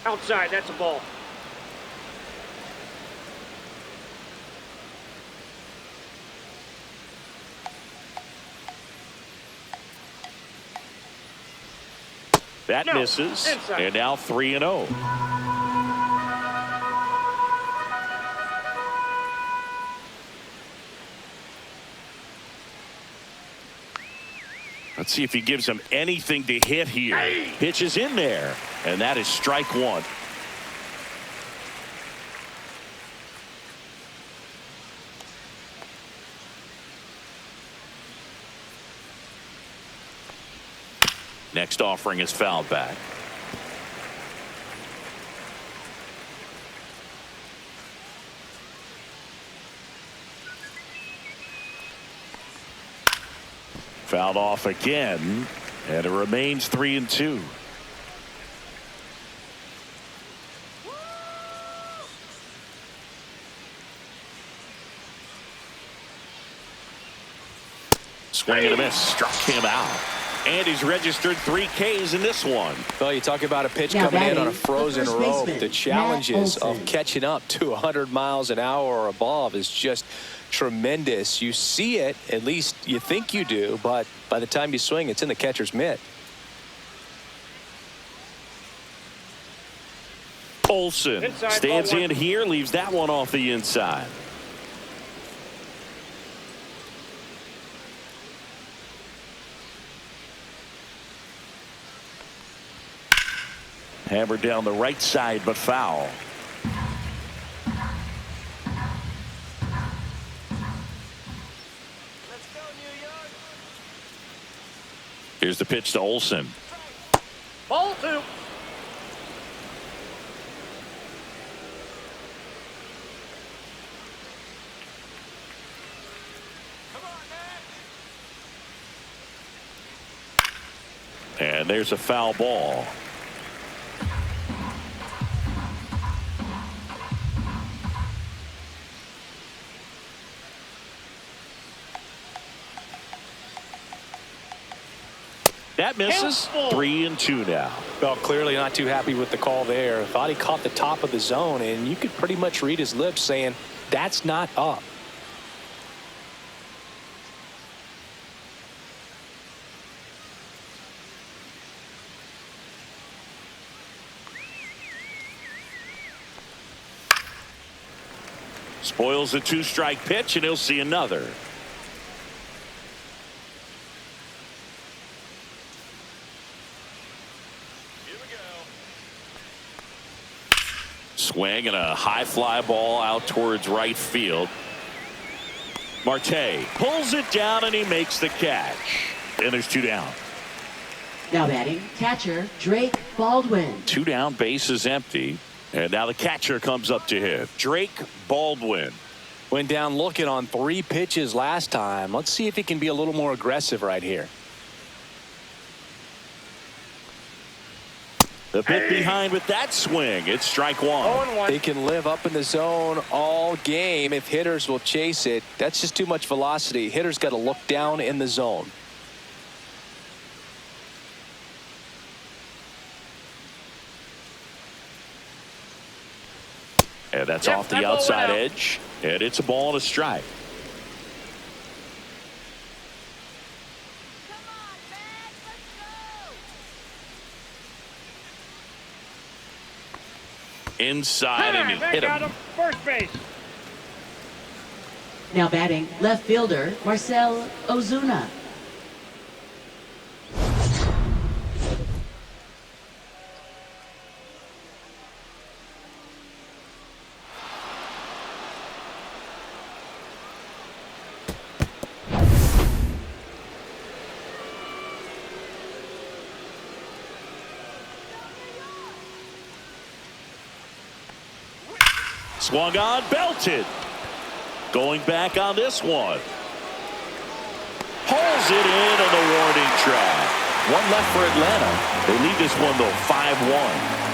Outside, that's a ball. That No, misses. inside. And now 3-0. Let's see if he gives him anything to hit here. Pitches in there. And that is strike one. Next offering is fouled back. Fouled off again, and it remains 3-2. Swing and a miss, struck him out. And he's registered 3 Ks in this one. Well, you talk about a pitch Now coming in on a batting, frozen the first rope. baseman, The challenges Matt of Olson. catching up to 100 miles an hour or above is just tremendous. You see it, at least you think you do, but by the time you swing, it's in the catcher's mitt. Olson Inside, stands ball in one. here, leaves that one off the inside. Hammered down the right side, but foul. Here's the pitch to Olson. Ball 2. And there's a foul ball. That misses. Helpful. 3-2 now. Well, clearly not too happy with the call there. Thought he caught the top of the zone, and you could pretty much read his lips saying, that's not up. Spoils a 2-strike pitch, and he'll see another. Swing and a high fly ball out towards right field. Marte pulls it down and he makes the catch. And there's 2 down. Now batting, catcher Drake Baldwin. 2 down, base is empty. And now the catcher comes up to hit. Drake Baldwin. Went down looking on 3 pitches last time. Let's see if he can be a little more aggressive right here. A bit behind with that swing. It's strike one. 0-1. He can live up in the zone all game if hitters will chase it. That's just too much velocity. Hitters got to look down in the zone. And that's Yep, off the that ball went outside out. edge. And it's a ball and a strike. Inside and he Back hit out him. of first base. Now batting, left fielder Marcel Ozuna. Swung on, belted. Going back on this one. Pulls it in on the warning track. One left for Atlanta. They lead this one, though, 5-1.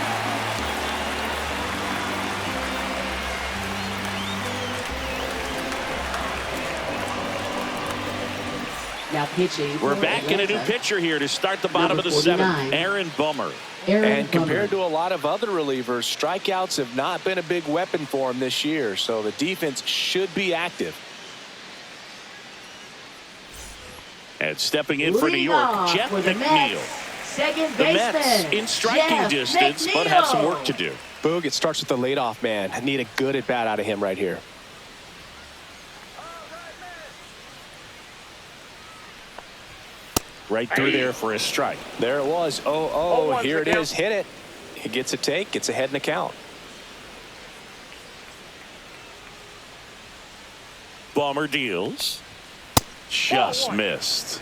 Now pitching. We're for back in a new Atlanta, pitcher here to start the bottom Number of the 7th. 49. Aaron Bummer. Aaron And compared Bummer. to a lot of other relievers, strikeouts have not been a big weapon for him this year. So the defense should be active. And stepping in for New Leading York, off Jeff for the McNeil. Mets, second The Mets baseman in striking Jeff distance, but have some work to do. Boog, it starts with the leadoff man. I need a good at bat out of him right here. Right through there for a strike. There it was. Oh, 0-1 here it for count. is. Hit it. He gets a take. Gets ahead in the count. Bummer deals. Just missed.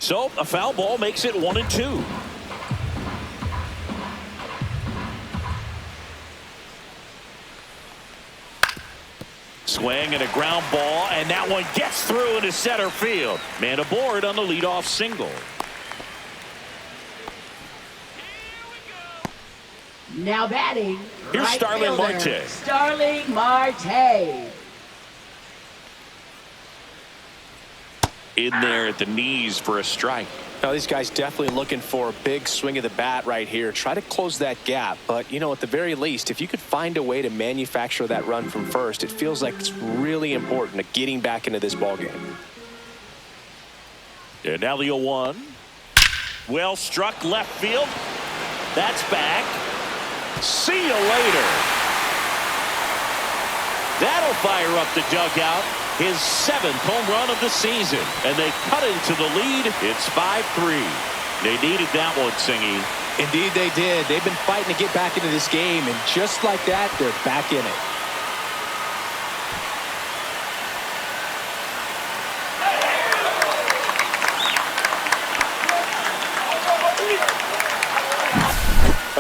So a foul ball makes it 1-2. Swing and a ground ball, and that one gets through into center field. Man aboard on the leadoff single. Now batting. Here's right Starling fielder, Marte. Starling Marte. In there at the knees for a strike. Now, these guys definitely looking for a big swing of the bat right here. Try to close that gap. But, you know, at the very least, if you could find a way to manufacture that run from first, it feels like it's really important to getting back into this ballgame. And now the 0-1. Well struck left field. That's back. See you later. That'll fire up the dugout. His 7th home run of the season. And they cut into the lead. It's 5-3. They needed that one, Singy. Indeed they did. They've been fighting to get back into this game, and just like that, they're back in it.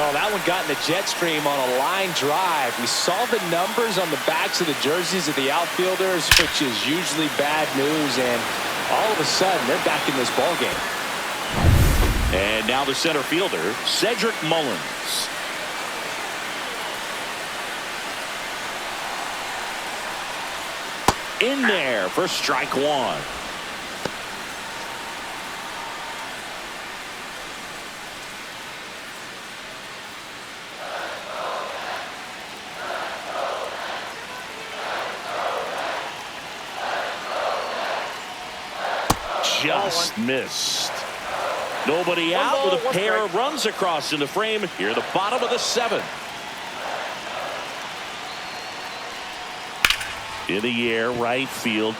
Oh, that one got in the jet stream on a line drive. We saw the numbers on the backs of the jerseys of the outfielders, which is usually bad news, and all of a sudden, they're back in this ballgame. And now the center fielder, Cedric Mullins. In there for strike one. Just missed. Nobody out with a pair of runs across in the frame here at the bottom of the 7th. In the air, right field.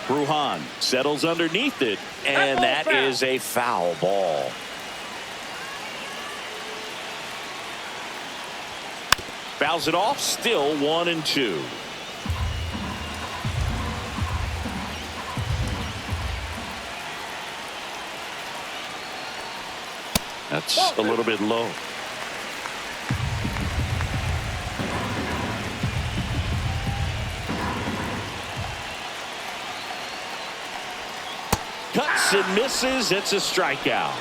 Bruhan settles underneath it, and that is a foul ball. Fouls it off, still 1-2. That's a little bit low. swings and misses. It's a strikeout.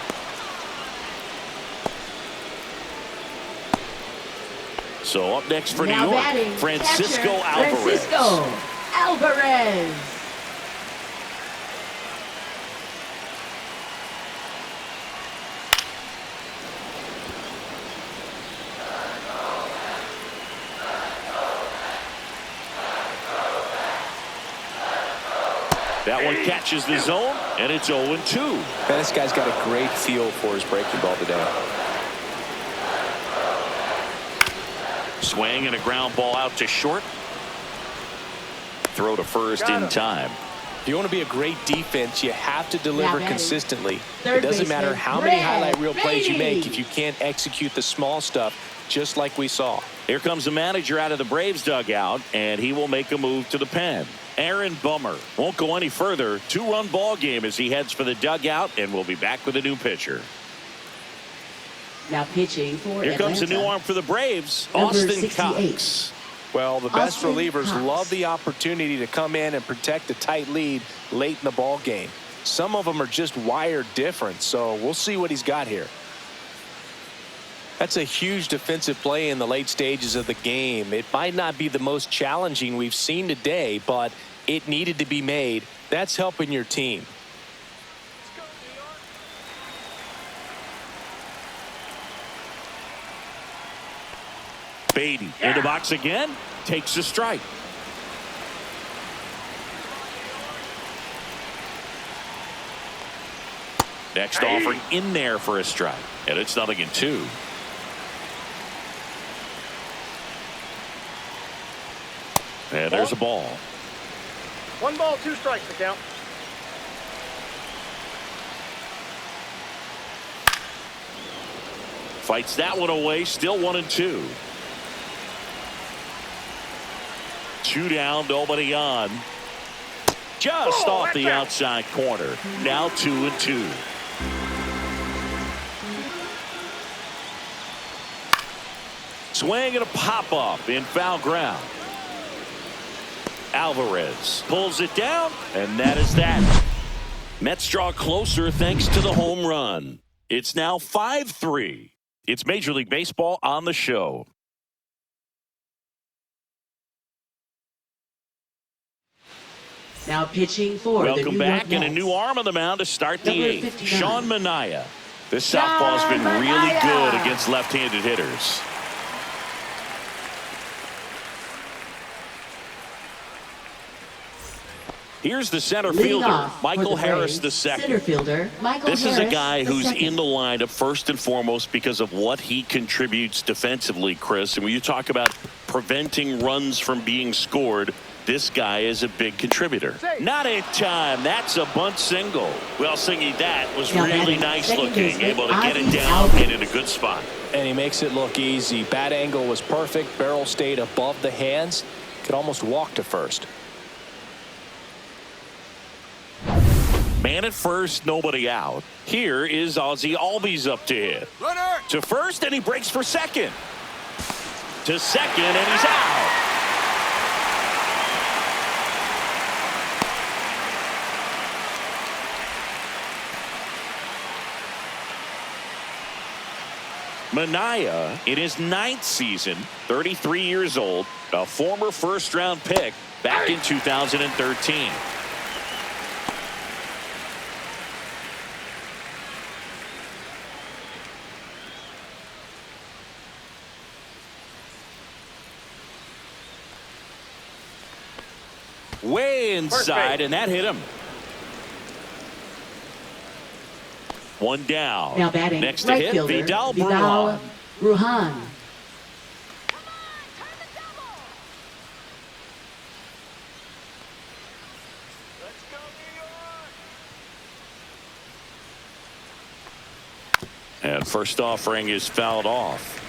So up next for New York, batting, Francisco catcher, Alvarez. Francisco Alvarez. That one catches the zone, and it's 0-2. Man, this guy's got a great feel for his breaking ball today. Swing and a ground ball out to short. Throw to first in time. If you want to be a great defense, you have to deliver consistently. It doesn't matter baseman, how many Red highlight reel plays you make Brady. if you can't execute the small stuff, just like we saw. Here comes the manager out of the Braves dugout, and he will make a move to the pen. Aaron Bummer won't go any further. 2-run ball game as he heads for the dugout, and we'll be back with a new pitcher. Now pitching for Here comes a Atlanta. new arm for the Braves, Number Austin 68. Cox. Well, the best Austin relievers Cox. love the opportunity to come in and protect a tight lead late in the ball game. Some of them are just wired different, so we'll see what he's got here. That's a huge defensive play in the late stages of the game. It might not be the most challenging we've seen today, but it needed to be made. That's helping your team. Beatty in the box again, takes a strike. Next offering in there for a strike, and it's 0-2. And there's a ball. 1 ball, 2 strikes to count. Fights that one away, still 1-2. 2 down, nobody on. Just off the outside corner. Now 2-2. Swing and a pop-up in foul ground. Alvarez pulls it down, and that is that. Mets draw closer thanks to the home run. It's now 5-3. It's Major League Baseball on the show. Now pitching for the Welcome New back, York and a Mets. new arm on the mound to start the Number 8th. 59. Sean Manaea. This southpaw's been really Manaea. good against left-handed hitters. Here's the center Leading fielder, off for Michael the Harris Braves, II. Center fielder, Michael This Harris is a guy who's II. in the lineup first and foremost because of what he contributes defensively, Chris. And when you talk about preventing runs from being scored, this guy is a big contributor. Not in time. That's a bunt single. Well, Singy, that was Now really batting, nice second looking. baseman, Able to get it Ozzie down Albies. and in a good spot. And he makes it look easy. Bat angle was perfect. Barrel stayed above the hands. Could almost walk to first. Man at first, nobody out. Here is Ozzie Albies up to hit. Runner! To first, and he breaks for second. To second, and he's out. Manaea, in his 9th season, 33 years old, a former first-round pick back in 2013. Way inside, and that hit him. 1 down. Now batting, Next to right hit, fielder, Vidal Vidal Brujan. Brujan. And first offering is fouled off.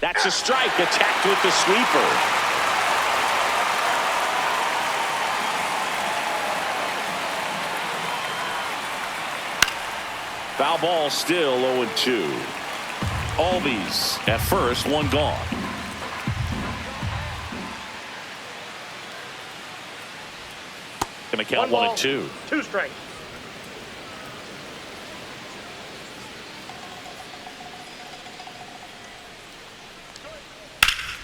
That's a strike, attacked with the sweeper. Foul ball, still 0-2. Albies at first, 1 gone. count 1-2. 2 strikes.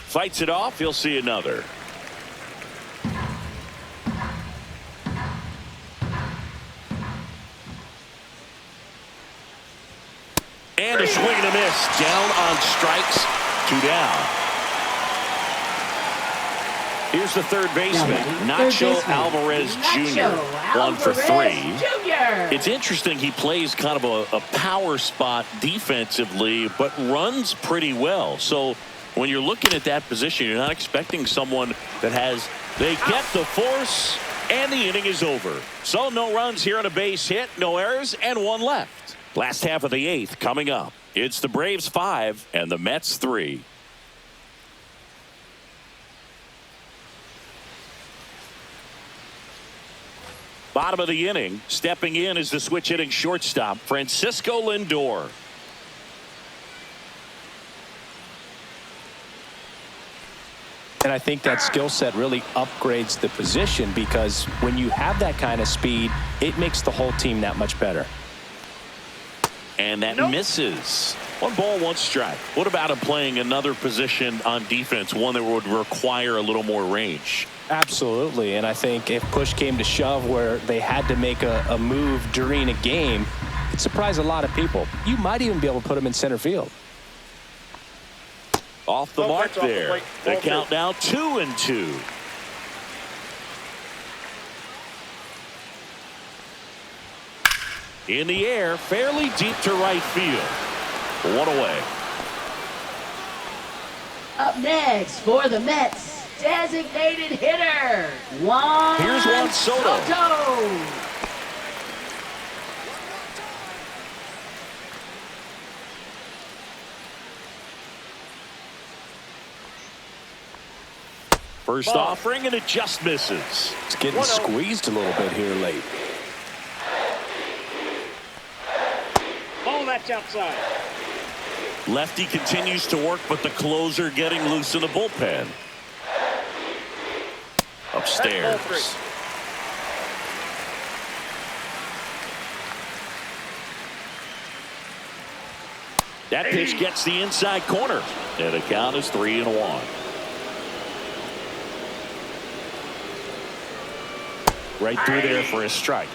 Fights it off. He'll see another. And a swing and a miss. Down on strikes. 2 down. Here's the third baseman, Nacho Alvarez Jr. 1 for 3. It's interesting, he plays kind of a power spot defensively, but runs pretty well. So when you're looking at that position, you're not expecting someone that has, they get the force, and the inning is over. So no runs here on a base hit, no errors, and 1 left. Last half of the 8th coming up. It's the Braves 5 and the Mets 3. Bottom of the inning, stepping in is the switch hitting shortstop, Francisco Lindor. And I think that skill set really upgrades the position, because when you have that kind of speed, it makes the whole team that much better. And that misses. 1 ball, 1 strike. What about him playing another position on defense, one that would require a little more range? Absolutely. And I think if push came to shove where they had to make a move during a game, it'd surprise a lot of people. You might even be able to put him in center field. Off the mark there. The count now 2-2. In the air, fairly deep to right field. 1 away. Up next for the Mets, designated hitter, Juan Here's Juan Soto. First offering, and it just misses. It's getting squeezed a little bit here late. Ball, that's outside. Lefty continues to work, but the closer getting loose in the bullpen. Upstairs. That pitch gets the inside corner, and the count is 3-1. Right through there for a strike.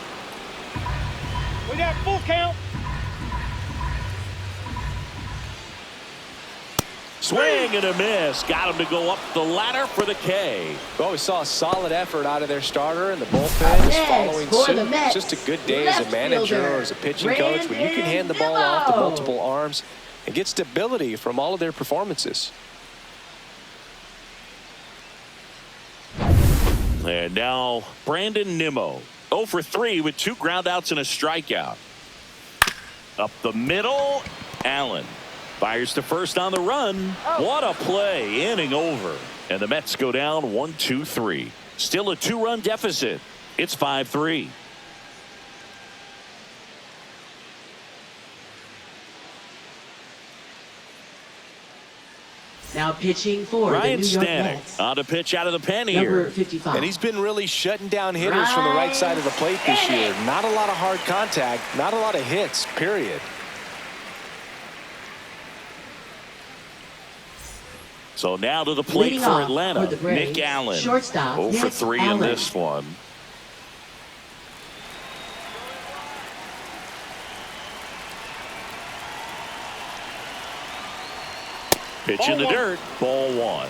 We got full count. Swing and a miss. Got him to go up the ladder for the K. Well, we saw a solid effort out of their starter, and the bullpen is following suit. It's just a good day as a manager or as a pitching coach when you can hand the ball off to multiple arms and get stability from all of their performances. And now Brandon Nimmo, 0 for 3 with 2 groundouts and a strikeout. Up the middle, Allen fires to first on the run. What a play. Inning over. And the Mets go down 1-2-3. Still a 2-run deficit. It's 5-3. Now pitching for Ryan the New York Stanek Mets, on to pitch out of the pen number here. 55. And he's been really shutting down hitters from the right side of the plate this year. Not a lot of hard contact, not a lot of hits, period. So now to the plate Leading for off Atlanta, for the Braves, Nick Allen. shortstop, 0 for Nick 3 in Allen. this one. Pitch in the dirt, ball 1.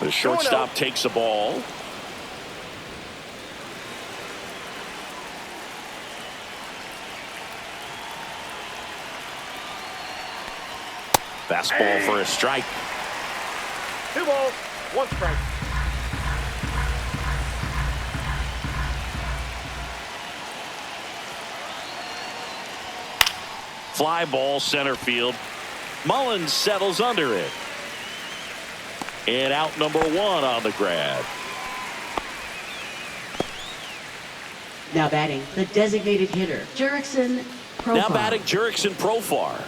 The shortstop takes a ball. Fastball for a strike. 2 balls, 1 strike. Fly ball center field. Mullins settles under it. And out number 1 on the grab. Now batting the designated hitter, Jurickson Now batting Jurickson Profar.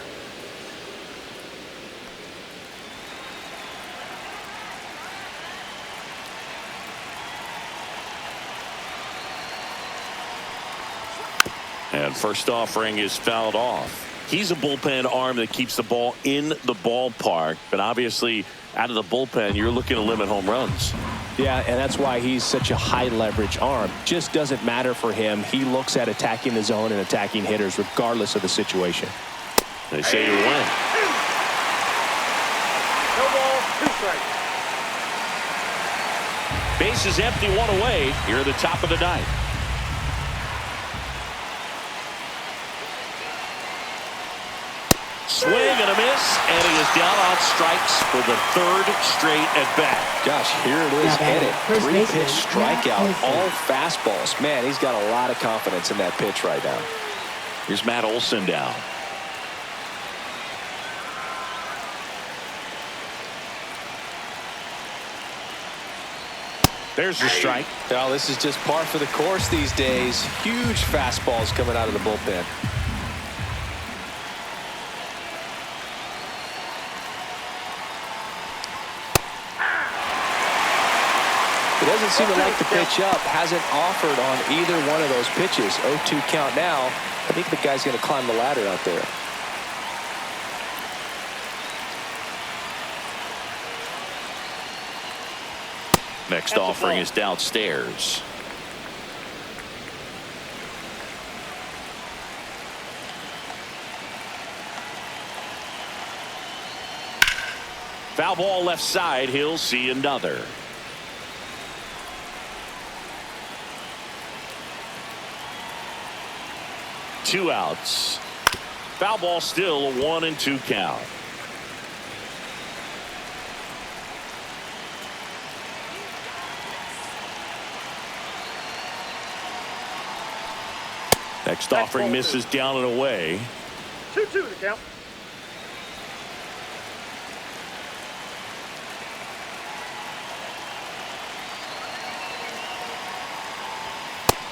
And first offering is fouled off. He's a bullpen arm that keeps the ball in the ballpark, but obviously out of the bullpen, you're looking to limit home runs. Yeah, and that's why he's such a high leverage arm. Just doesn't matter for him. He looks at attacking the zone and attacking hitters regardless of the situation. They say you win. No ball, 2 strikes. Base is empty, 1 away here at the top of the ninth. Swing and a miss, and he is down on strikes for the 3rd straight at bat. Gosh, here it is headed. 3-pitch strikeout, all fastballs. Man, he's got a lot of confidence in that pitch right now. Here's Matt Olson down. There's the strike. Now, this is just par for the course these days. Huge fastballs coming out of the bullpen. He doesn't seem to like the pitch up. Hasn't offered on either one of those pitches. 0-2 count now. I think the guy's going to climb the ladder out there. Next offering is downstairs. Foul ball left side. He'll see another. Two outs. Foul ball still a 1-2 count. Next offering misses down and away. 2-2 the count.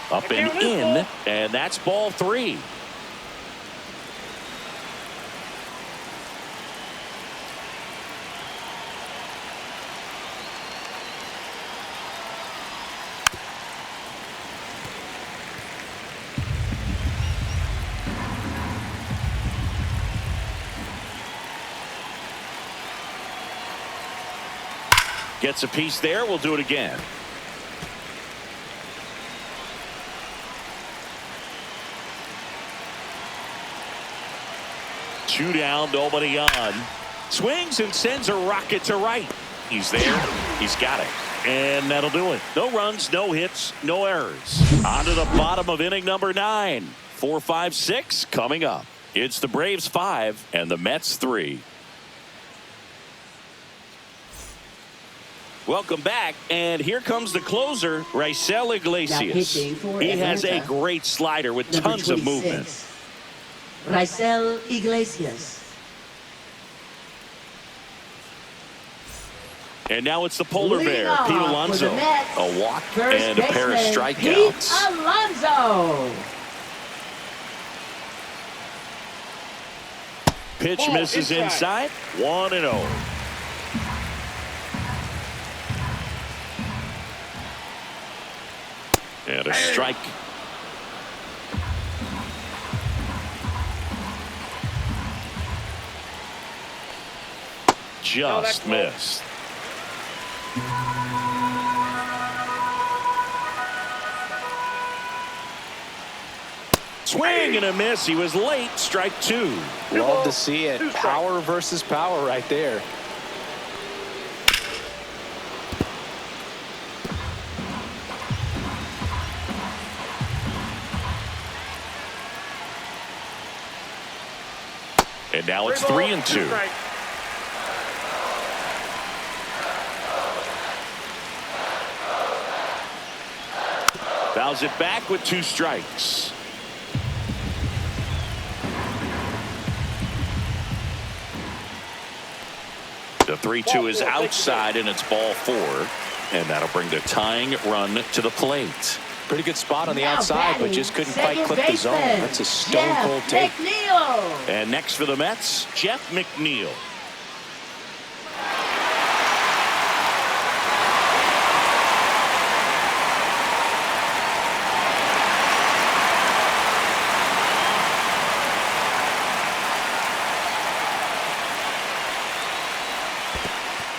Up and in, and that's ball 3. Gets a piece there. We'll do it again. Two down, nobody on. Swings and sends a rocket to right. He's there. He's got it. And that'll do it. No runs, no hits, no errors. On to the bottom of inning number 9. 4, 5, 6 coming up. It's the Braves 5 and the Mets 3. Welcome back, and here comes the closer, Raisel Iglesias. He has a great slider with tons of movement. Raisel Iglesias. And now it's the polar bear, Pete Alonso. A walk First and a pair of baseman, strikeouts. Pete Alonso. Pitch Ball misses inside. 1-0. And a strike. Just missed. Swing and a miss. He was late. Strike 2. Love to see it. Power versus power right there. And now it's 3-2. Fouls it back with 2 strikes. The 3-2 is outside, and it's ball 4. And that'll bring the tying run to the plate. Pretty good spot on the Now outside, but batting, just couldn't quite second clip the zone. baseman, That's a stone-cold Jeff take. McNeil. And next for the Mets, Jeff McNeil.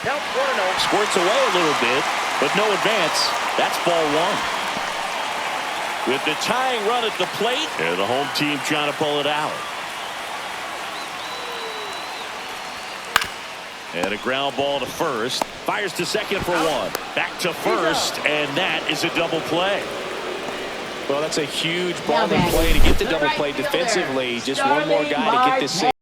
Count 1-0. Squirts away a little bit, but no advance. That's ball one. With the tying run at the plate, and the home team trying to pull it out. And a ground ball to first. Fires to second for one. Back to first, and that is a double play. Well, that's a huge ball in play to get the double play defensively. Just one more guy to get this